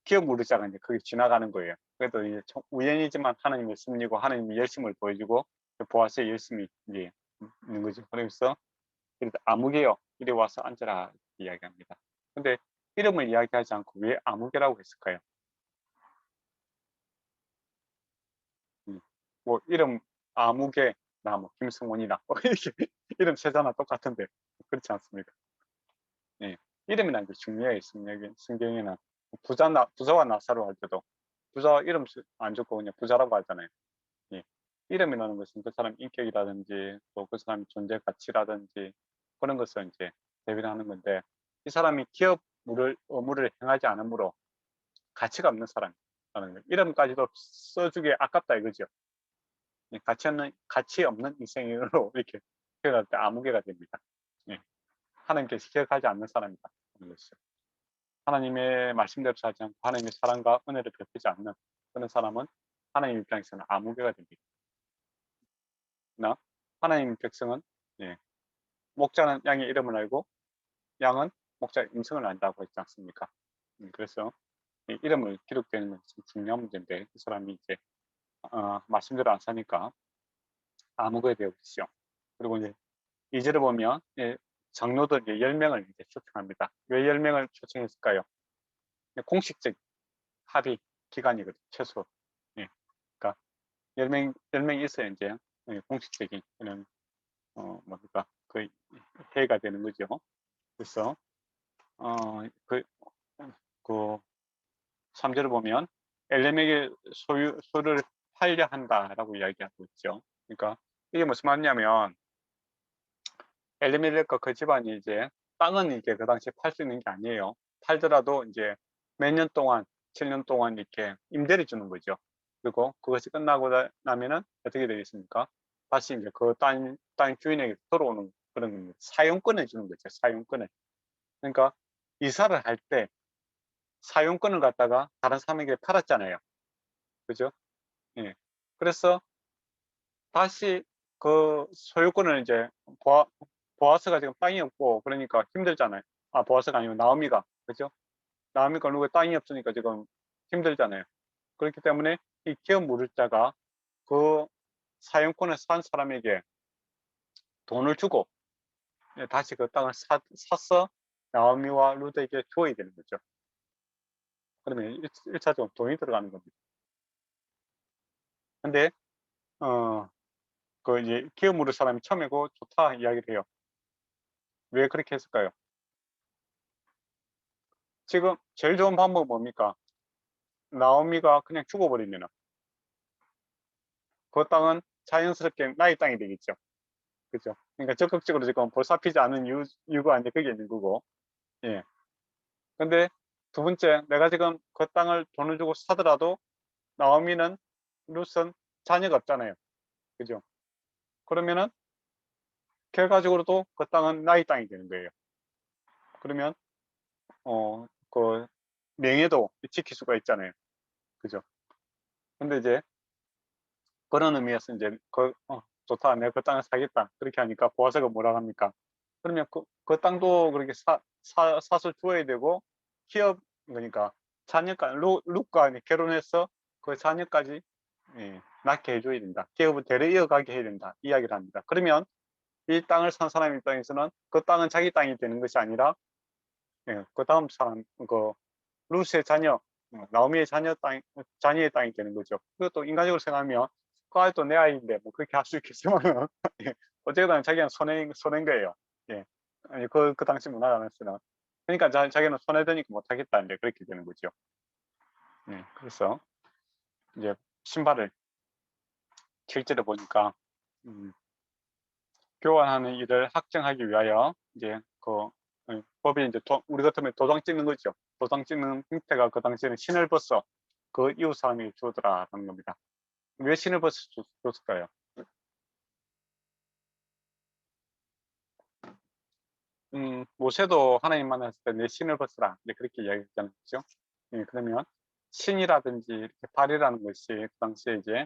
기업 무르자가 이제 거기 지나가는 거예요. 그래도 이제 우연이지만 하나님의 섭리고 하나님의 열심을 보여주고 보아스의 열심이 이제 있는 거죠. 그래서 아무개요 이리 와서 앉아라 이야기합니다. 근데 이름을 이야기하지 않고 왜 아무개라고 했을까요? 뭐 이름 아무개나 뭐 김승원이나 이렇게 이름 세자나 똑같은데 그렇지 않습니까? 예. 이름이라는 게 중요해요. 성경에는 부자와 나사로 할 때도 부자 이름 안 적고 그냥 부자라고 하잖아요. 예. 이름이라는 것은 그 사람 인격이라든지 또 그 사람의 존재 가치라든지 그런 것을 이제 대비를 하는 건데 이 사람이 기업 의무를 행하지 않으므로 가치가 없는 사람이라는 거예요. 이름까지도 써주기에 아깝다 이거죠. 가치 없는 인생으로 이렇게 표현할 때 아무개가 됩니다. 예. 하나님께서 기억하지 않는 사람이다. 하는 것이죠. 하나님의 말씀대로 살지 않고 하나님의 사랑과 은혜를 베푸지 않는 그런 사람은 하나님 입장에서는 아무개가 됩니다. 나 하나님 백성은 목자는 양의 이름을 알고 양은 목자의 음성을 안다고 했지 않습니까? 그래서 이름을 기록되는 것은 중요한 문제인데 그 사람이 이제 말씀대로 안 사니까 아무개가 되었죠. 그리고 이제 2절을 보면 장로들 10명을 이제 초청합니다. 왜 10명을 초청했을까요? 공식적 합의 기간이거든요. 최소. 그러니까 10명이 있어야 이제 공식적인 그런 뭡니까 그 회의가 되는 거죠. 그래서 그 3절을 보면 엘레멕의 소를 팔려 한다라고 이야기하고 있죠. 그러니까 이게 무슨 말이냐면 엘레멜렉과 그 집안이 이제 땅은 이게 그 당시에 팔 수 있는 게 아니에요. 팔더라도 이제 몇 년 동안 7년 동안 이렇게 임대를 주는 거죠. 그리고 그것이 끝나고 나면은 어떻게 되겠습니까? 다시 이제 그 땅 주인에게 들어오는 그런 사용권을 주는 거죠. 사용권을. 그러니까 이사를 할 때 사용권을 갖다가 다른 사람에게 팔았잖아요. 그죠? 예. 그래서 다시 그 소유권을 이제 보아스가 지금 땅이 없고 그러니까 힘들잖아요. 보아스가 아니고 나오미가. 그죠? 나오미가 누구 땅이 없으니까 지금 힘들잖아요. 그렇기 때문에 이 기업 무르자가 그 사용권을 산 사람에게 돈을 주고 다시 그 땅을 사서 나오미와 루드에게 주어야 되는 거죠. 그러면 1차적으로 돈이 들어가는 겁니다. 근데 그 이제 기업 무르 사람이 처음에 그 좋다 이야기를 해요. 왜 그렇게 했을까요? 지금 제일 좋은 방법은 뭡니까? 나오미가 그냥 죽어버리면은 그 땅은 자연스럽게 나의 땅이 되겠죠. 그죠? 그러니까 적극적으로 지금 볼살피지 않은 이유가 이제 그게 있는 거고. 예. 근데 두 번째, 내가 지금 그 땅을 돈을 주고 사더라도 나오미는 룻은 자녀가 없잖아요. 그죠? 그러면은 결과적으로도 그 땅은 나의 땅이 되는 거예요. 그러면 그 명예도 지킬 수가 있잖아요. 그죠? 근데 이제 그런 의미에서 이제 좋다. 내가 그 땅을 사겠다. 그렇게 하니까 보아스가 뭐라 합니까? 그러면 그 땅도 그렇게 사서 주어야 되고, 기업, 그러니까 자녀까지, 룻과 결혼해서 그 자녀까지, 예, 낳게 해줘야 된다. 기업을 대려 이어가게 해야 된다. 이야기를 합니다. 그러면 이 땅을 산 사람 입장에서는 그 땅은 자기 땅이 되는 것이 아니라, 예, 그 다음 사람, 룻의 자녀, 나오미의 자녀의 땅이 되는 거죠. 그것도 인간적으로 생각하면 그 아이도 내 아이인데 뭐 그렇게 할 수 있겠지만 예, 어쨌든 자기는 손해인 거예요. 예, 아니 그 당시 문화라면서는 그러니까 자기는 손해되니까 못하겠다는데 그렇게 되는 거죠. 예, 그래서 이제 신발을 실제로 보니까 교환하는 일을 확정하기 위하여 이제 법이 이제 우리 같으면 도장 찍는 거죠. 도장 찍는 형태가 그 당시에는 신을 벗어 그 이웃 사람이 주더라라는 겁니다. 왜 신을 벗어 줬을까요? 모세도 하나님 만났을 때 내 신을 벗으라 이제 그렇게 이야기했잖아요. 그죠? 예, 그러면 신이라든지 이렇게 발이라는 것이 그 당시에 이제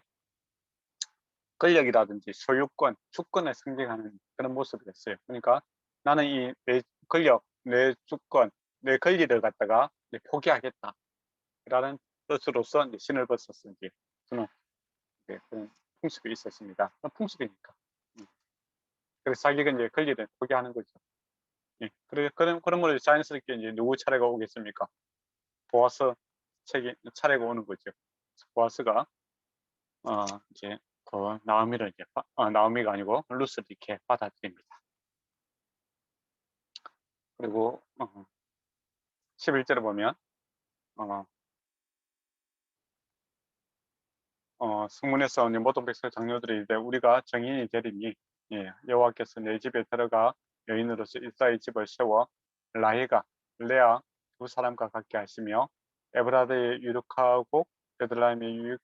권력이라든지 소유권, 주권을 상징하는 그런 모습이었어요. 그러니까 나는 이 내 권력, 내 주권, 내 권리를 갖다가 포기하겠다라는 뜻으로서 이제 신을 벗었는지 저는 그런 풍습이 있었습니다. 그런 풍습이니까. 그래서 자기가 이제 권리를 포기하는 거죠. 예. 그런 걸 자연스럽게 이제 누구 차례가 오겠습니까? 보아스 차례가 오는 거죠. 보아스가 이제 그 나오미를 이제 나오미가 아니고 루스를 이렇게 받아들입니다. 그리고 11절에 보면 성문에서 모든 백성 장로들이 이르되 우리가 정인이 되리니 여호와께서 내 집에 들어가 여인으로서 이스라엘 집을 세워 라헬과 레아 두 사람과 같게 하시며 에브라드의 유력하고 베들레헴의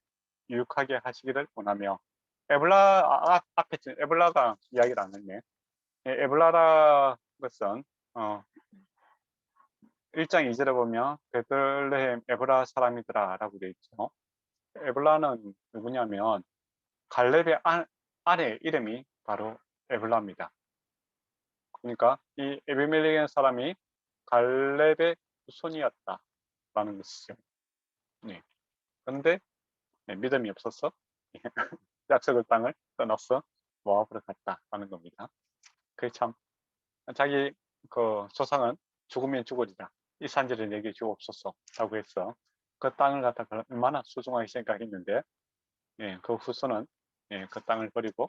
유익하게 하시기를 원하며 앞에 에블라가 이야기를 안 했네. 에블라라 것은 1장 2절에 보면 베들레헴 에브라 사람이더라 라고 되어 있죠. 에블라는 누구냐면 갈렙의 아내 이름이 바로 에블라입니다. 그러니까 이 에비멜렉의 사람이 갈렙의 손이었다라는 것이죠. 네. 그런데 믿음이 없어서 약속의 땅을 떠나서 모압으로 갔다라는 겁니다. 그게 참 자기 그 조상은 죽으면 죽으리라 이 산지를 내게 주옵소서라고 해서 그 땅을 갖다가 얼마나 소중하게 생각했는데 그 후손은 그 땅을 버리고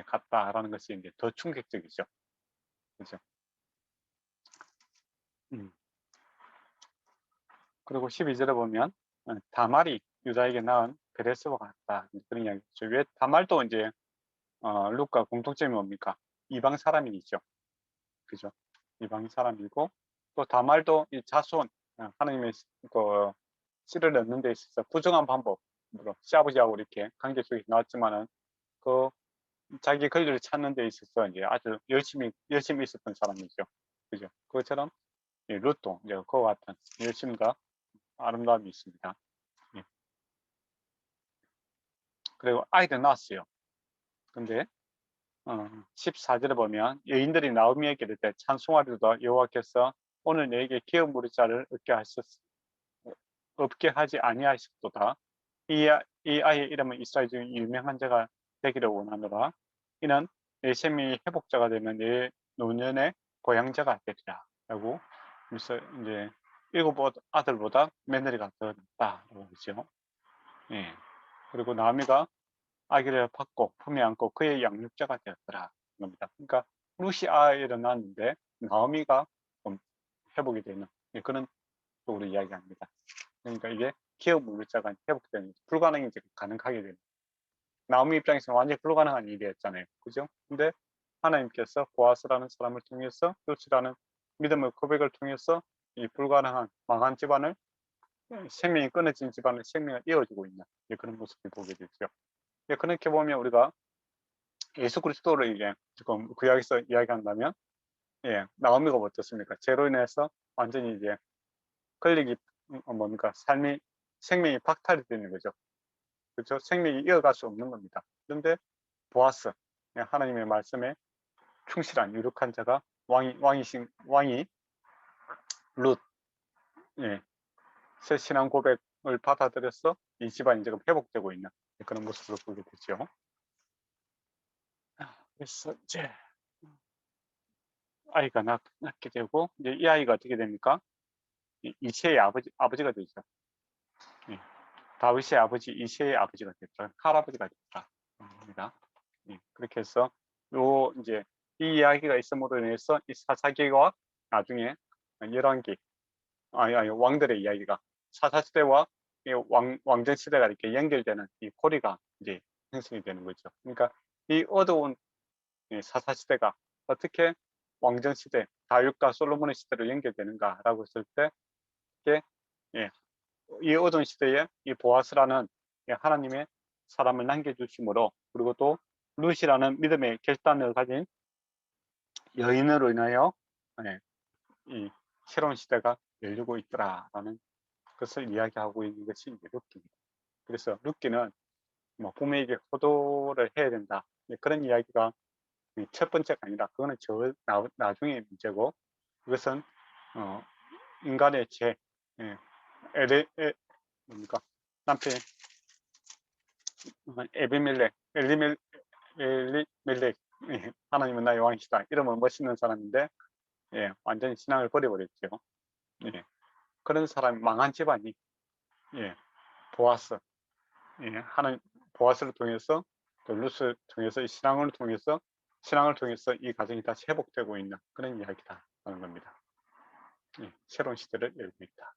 갔다라는 것이 이제 더 충격적이죠. 그죠? 그리고 12절에 보면 다말이 유다에게 낳은 베레스와 같다 그런 이야기죠. 왜 다말도 이제 룻과 공통점이 뭡니까? 이방 사람이죠. 그죠? 이방 사람이고 또 다말도 이 자손 하나님의 그 씨를 얻는 데 있어서 부정한 방법으로 시아버지하고 이렇게 관계 속에 나왔지만은 그 자기 권리를 찾는 데 있어서 이제 아주 열심히 있었던 사람이죠. 그죠? 그것처럼 룻도 이제 그와 같은 열심과 아름다움이 있습니다. 예. 그리고 아이들 낳았어요. 근데 14절에 보면 여인들이 나오미에게 이르되 찬송하리로다 여호와께서 오늘 내게 기업 무리자를 없게 하지 아니하셨도다. 이 아이의 이름은 이스라엘 중 유명한 자가 되기를 원하노라. 이는 내 생명이 회복자가 되면 내 노년의 고향자가 되리라. 라고 그래서 이제 7 아들보다 며느리가 더 낫다라고 그러죠. 예. 그리고 나미가 아기를 받고 품에 안고 그의 양육자가 되었더라 겁니다. 그러니까 룻이 아이를 낳았는데 나오미가 회복이 되는 그런 쪽으로 이야기합니다. 그러니까 이게 기업 물자가 회복되는 불가능이 이제 가능하게 되는 나오미 입장에서는 완전히 불가능한 일이었잖아요. 그죠? 근데 하나님께서 보아스라는 사람을 통해서 룻이라는 믿음의 고백을 통해서 이 불가능한 망한 집안을 생명이 끊어진 집안을 생명을 이어주고 있는 그런 모습을 보게 되죠. 그렇게 보면 우리가 예수 그리스도를 이제 지금 구약에서 이야기한다면 나오미가 어떻습니까? 죄로 인해서 완전히 이제 권력이 뭡니까? 생명이 박탈이 되는 거죠. 그렇죠? 생명이 이어갈 수 없는 겁니다. 그런데 보아스, 하나님의 말씀에 충실한 유력한 자가 왕이 룻, 예, 새 신앙 고백을 받아들여서 이 집안이 지금 회복되고 있는 그런 모습을 보게 되죠. 그래서 이제 아이가 낳게 되고, 이제 이 아이가 어떻게 됩니까? 이세의 아버지가 되죠. 예, 다윗의 아버지 이세의 아버지가 됐죠. 할아버지가 됐다. 예, 그렇게 해서 이제 이 이야기가 있음으로 인해서 이 사사기와 나중에 열왕기, 아니 왕들의 이야기가 사사시대와 왕정 시대가 이렇게 연결되는 이 고리가 이제 형성이 되는 거죠. 그러니까 이 어두운 사사시대가 어떻게 왕정 시대, 다윗과 솔로몬의 시대로 연결되는가라고 했을 때, 이게 이 어두운 시대에 이 보아스라는 하나님의 사람을 남겨주심으로, 그리고 또 룻이라는 믿음의 결단을 가진 여인으로 인하여 이 새로운 시대가 열리고 있더라라는 것을 이야기하고 있는 것이 이제 룻기입니다. 그래서 룻기는 뭐 부모에게 효도를 해야 된다, 그런 이야기가 첫 번째가 아니라 그거는 나중에 문제고, 그것은 인간의 죄, 뭡니까, 남편 엘리멜렉, 하나님은 나의 왕이시다, 이러면 멋있는 사람인데 완전히 신앙을 버려버렸죠. 그런 사람, 망한 집안이 보아스, 하나님 보아스를 통해서, 또 룻을 통해서, 이 신앙을 통해서 이 가정이 다시 회복되고 있는 그런 이야기다라는 겁니다. 새로운 시대를 열고 있다.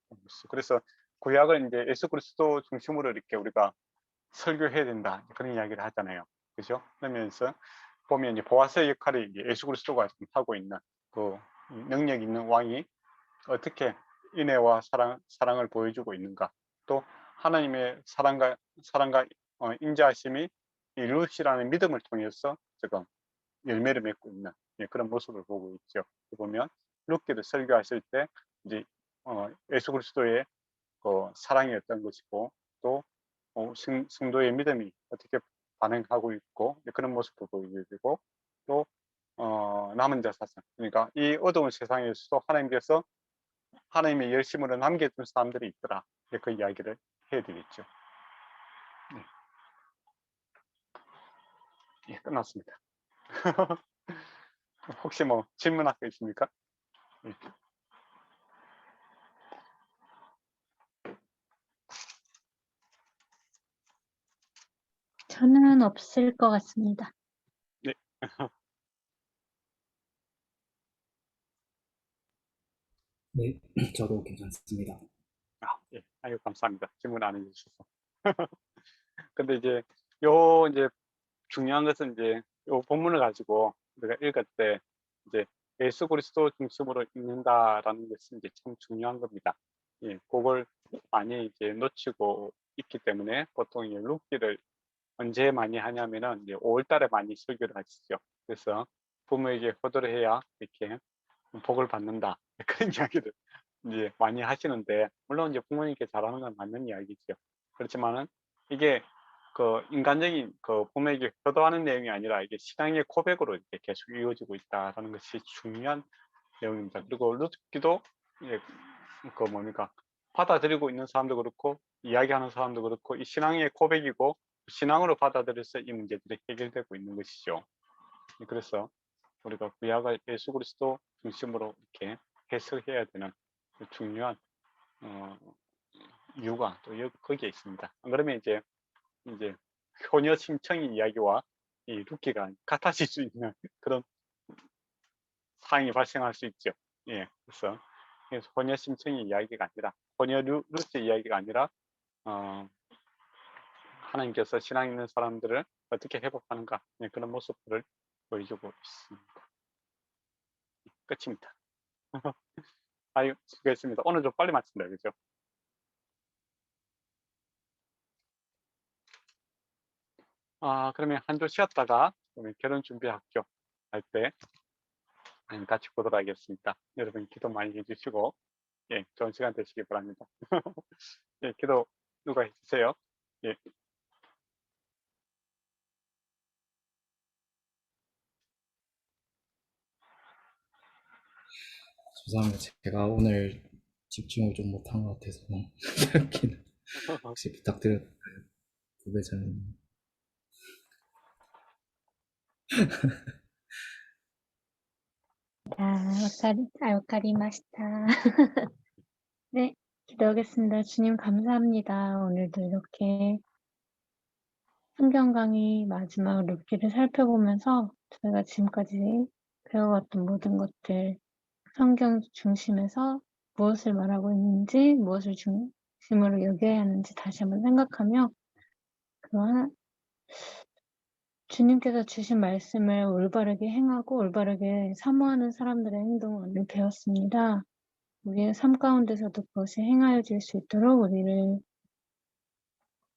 그래서 구약을 이제 예수 그리스도 중심으로 이렇게 우리가 설교해야 된다, 그런 이야기를 하잖아요. 그죠? 그러면서 보면 이제 보아스의 역할이 이제 예수 그리스도가 하고 있는 그 능력 있는 왕이 어떻게 인애와 사랑을 보여주고 있는가, 또 하나님의 사랑과 인자하심이 이 룻이라는 믿음을 통해서 지금 열매를 맺고 있는 그런 모습을 보고 있죠. 보면 룻기도 설교하실 때 이제 예수 그리스도의 그 사랑이었던 것이고, 또 성도의 믿음이 어떻게 반응하고 있고, 그런 모습도 보이게 되고, 또 남은 자 사상, 그러니까 이 어두운 세상에서도 하나님께서 하나님의 열심으로 남겨준 사람들이 있더라, 그 이야기를 해드리겠죠. 끝났습니다. 혹시 뭐 질문할 거 있습니까? 저는 없을 것 같습니다. 네. 네, 저도 괜찮습니다. 아유, 감사합니다. 질문 안 해주셔서. 근데 이제 이제 중요한 것은 이제 이 본문을 가지고 우리가 읽을 때 이제 예수 그리스도 중심으로 읽는다라는 것이 이제 참 중요한 겁니다. 그걸 많이 이제 놓치고 있기 때문에 보통 이 룻기를 언제 많이 하냐면은 이제 5월달에 많이 설교를 하시죠. 그래서 부모에게 효도를 해야 이렇게 복을 받는다, 그런 이야기를 이제 많이 하시는데, 물론 이제 부모님께 잘하는 건 맞는 이야기죠. 그렇지만은 이게 그 인간적인 그 부모에게 효도하는 내용이 아니라 이게 신앙의 고백으로 이렇게 계속 이어지고 있다라는 것이 중요한 내용입니다. 그리고 룻기도 그 뭡니까, 받아들이고 있는 사람도 그렇고 이야기하는 사람도 그렇고 이 신앙의 고백이고, 신앙으로 받아들여서 이 문제들이 해결되고 있는 것이죠. 그래서 우리가 구약을 예수 그리스도 중심으로 이렇게 해석해야 되는 중요한 이유가 또 거기에 있습니다. 그러면 이제 효녀 심청의 이야기와 이 룻기가 같아질 수 있는 그런 상황이 발생할 수 있죠. 그래서 효녀 심청의 이야기가 아니라, 효녀 룻의 이야기가 아니라 하나님께서 신앙 있는 사람들을 어떻게 회복하는가, 그런 모습들을 보여주고 있습니다. 끝입니다. 아유, 수고했습니다. 오늘 좀 빨리 마친다, 그죠? 그러면 한 주 쉬었다가 결혼 준비 학교 할 때 같이 보도록 하겠습니다. 여러분 기도 많이 해주시고 좋은 시간 되시기 바랍니다. 기도 누가 해주세요? 죄송합니다. 제가 오늘 집중을 좀 못한 것 같아서 혹시 부탁드려도 될까요? 부배장님. わかりました。 네, 기도하겠습니다. 주님 감사합니다. 오늘도 이렇게 성경 강의 마지막 룻기를 살펴보면서 저희가 지금까지 배워왔던 모든 것들, 성경 중심에서 무엇을 말하고 있는지, 무엇을 중심으로 여겨야 하는지 다시 한번 생각하며 그러한 주님께서 주신 말씀을 올바르게 행하고 올바르게 사모하는 사람들의 행동을 오늘 배웠습니다. 우리의 삶 가운데서도 그것이 행하여질 수 있도록 우리를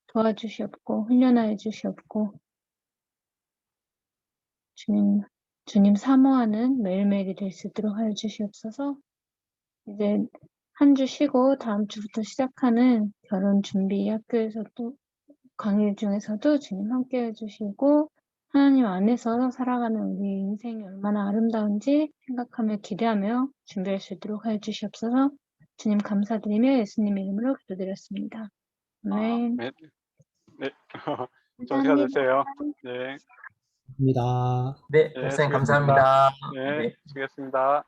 도와주시옵고 훈련하여 주시옵고 주님 사모하는 매일매일이 될 수 있도록 하여 주시옵소서. 이제 한 주 쉬고 다음 주부터 시작하는 결혼 준비 학교에서도 강의 중에서도 주님 함께 해주시고 하나님 안에서 살아가는 우리 인생이 얼마나 아름다운지 생각하며 기대하며 준비할 수 있도록 하여 주시옵소서. 주님 감사드리며 예수님의 이름으로 기도드렸습니다. 아멘. 네. 네. 좋은 시간 감사합니다. 되세요. 네. 감사합니다. 네, 네, 목사님 수고했습니다. 감사합니다. 네, 수고했습니다.